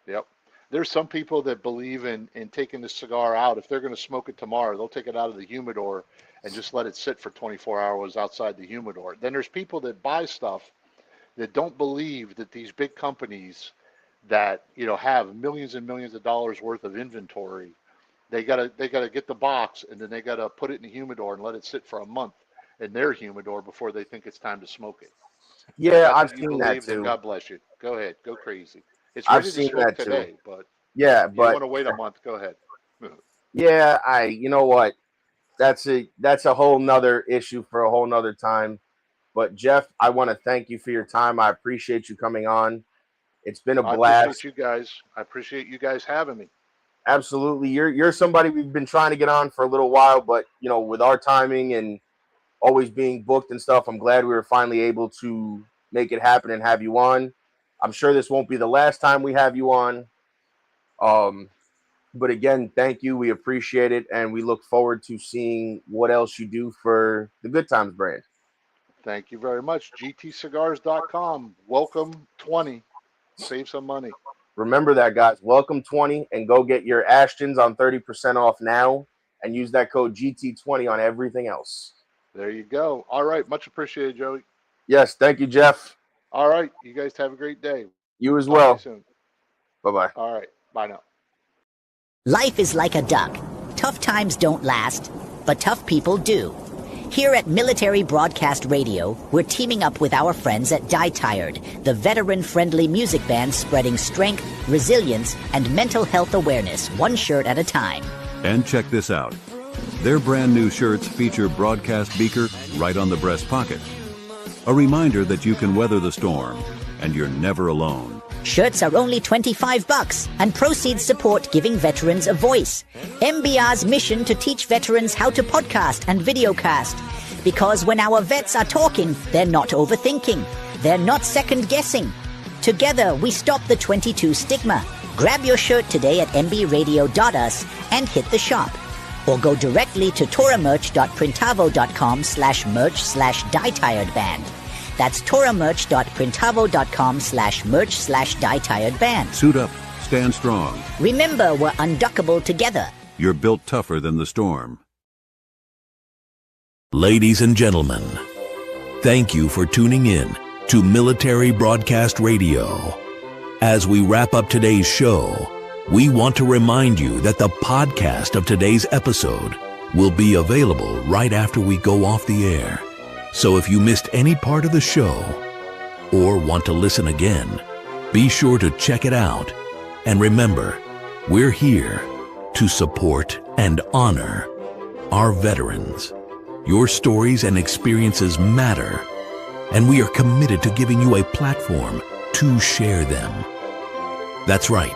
Yep. There's some people that believe in taking the cigar out. If they're going to smoke it tomorrow, they'll take it out of the humidor and just let it sit for 24 hours outside the humidor. Then there's people that buy stuff that don't believe that these big companies that, have millions and millions of dollars worth of inventory, they gotta get the box, and then they gotta put it in the humidor and let it sit for a month in their humidor before they think it's time to smoke it. Yeah, I've seen that too. God bless you. Go ahead, go crazy. It's I've ready to seen smoke that today, too. but yeah, you but want to wait a month? Go ahead. Yeah, you know what? That's a whole nother issue for a whole nother time. But Jeff, I want to thank you for your time. I appreciate you coming on. It's been a blast. I appreciate you guys having me. Absolutely. You're somebody we've been trying to get on for a little while, but with our timing and always being booked and stuff, I'm glad we were finally able to make it happen and have you on. I'm sure this won't be the last time we have you on. But again, thank you. We appreciate it, and we look forward to seeing what else you do for the Good Times brand. Thank you very much. GTcigars.com. Welcome 20. Save some money. Remember that, guys. Welcome 20, and go get your Ashtons on 30% off now, and use that code GT20 on everything else. There you go. All right. Much appreciated, Joey. Yes. Thank you, Jeff. All right. You guys have a great day. You as well. Soon. Bye-bye. All right. Bye now. Life is like a duck. Tough times don't last, but tough people do. Here at Military Broadcast Radio, we're teaming up with our friends at Die Tired, the veteran-friendly music band spreading strength, resilience, and mental health awareness one shirt at a time. And check this out. Their brand new shirts feature broadcast beaker right on the breast pocket. A reminder that you can weather the storm, and you're never alone. Shirts are only $25, and proceeds support giving veterans a voice. MBR's mission to teach veterans how to podcast and videocast. Because when our vets are talking, they're not overthinking. They're not second-guessing. Together, we stop the 22 stigma. Grab your shirt today at mbradio.us and hit the shop. Or go directly to toramerch.printavo.com/merch/dietiredband. That's toramerch.printavo.com/merch/dietiredband. Suit up, stand strong. Remember, we're unduckable together. You're built tougher than the storm. Ladies and gentlemen, thank you for tuning in to Military Broadcast Radio. As we wrap up today's show, we want to remind you that the podcast of today's episode will be available right after we go off the air. So if you missed any part of the show or want to listen again, be sure to check it out. And remember, we're here to support and honor our veterans. Your stories and experiences matter, and we are committed to giving you a platform to share them. That's right.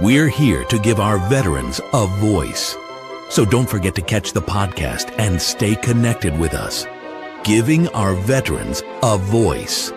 We're here to give our veterans a voice. So don't forget to catch the podcast and stay connected with us. Giving our veterans a voice.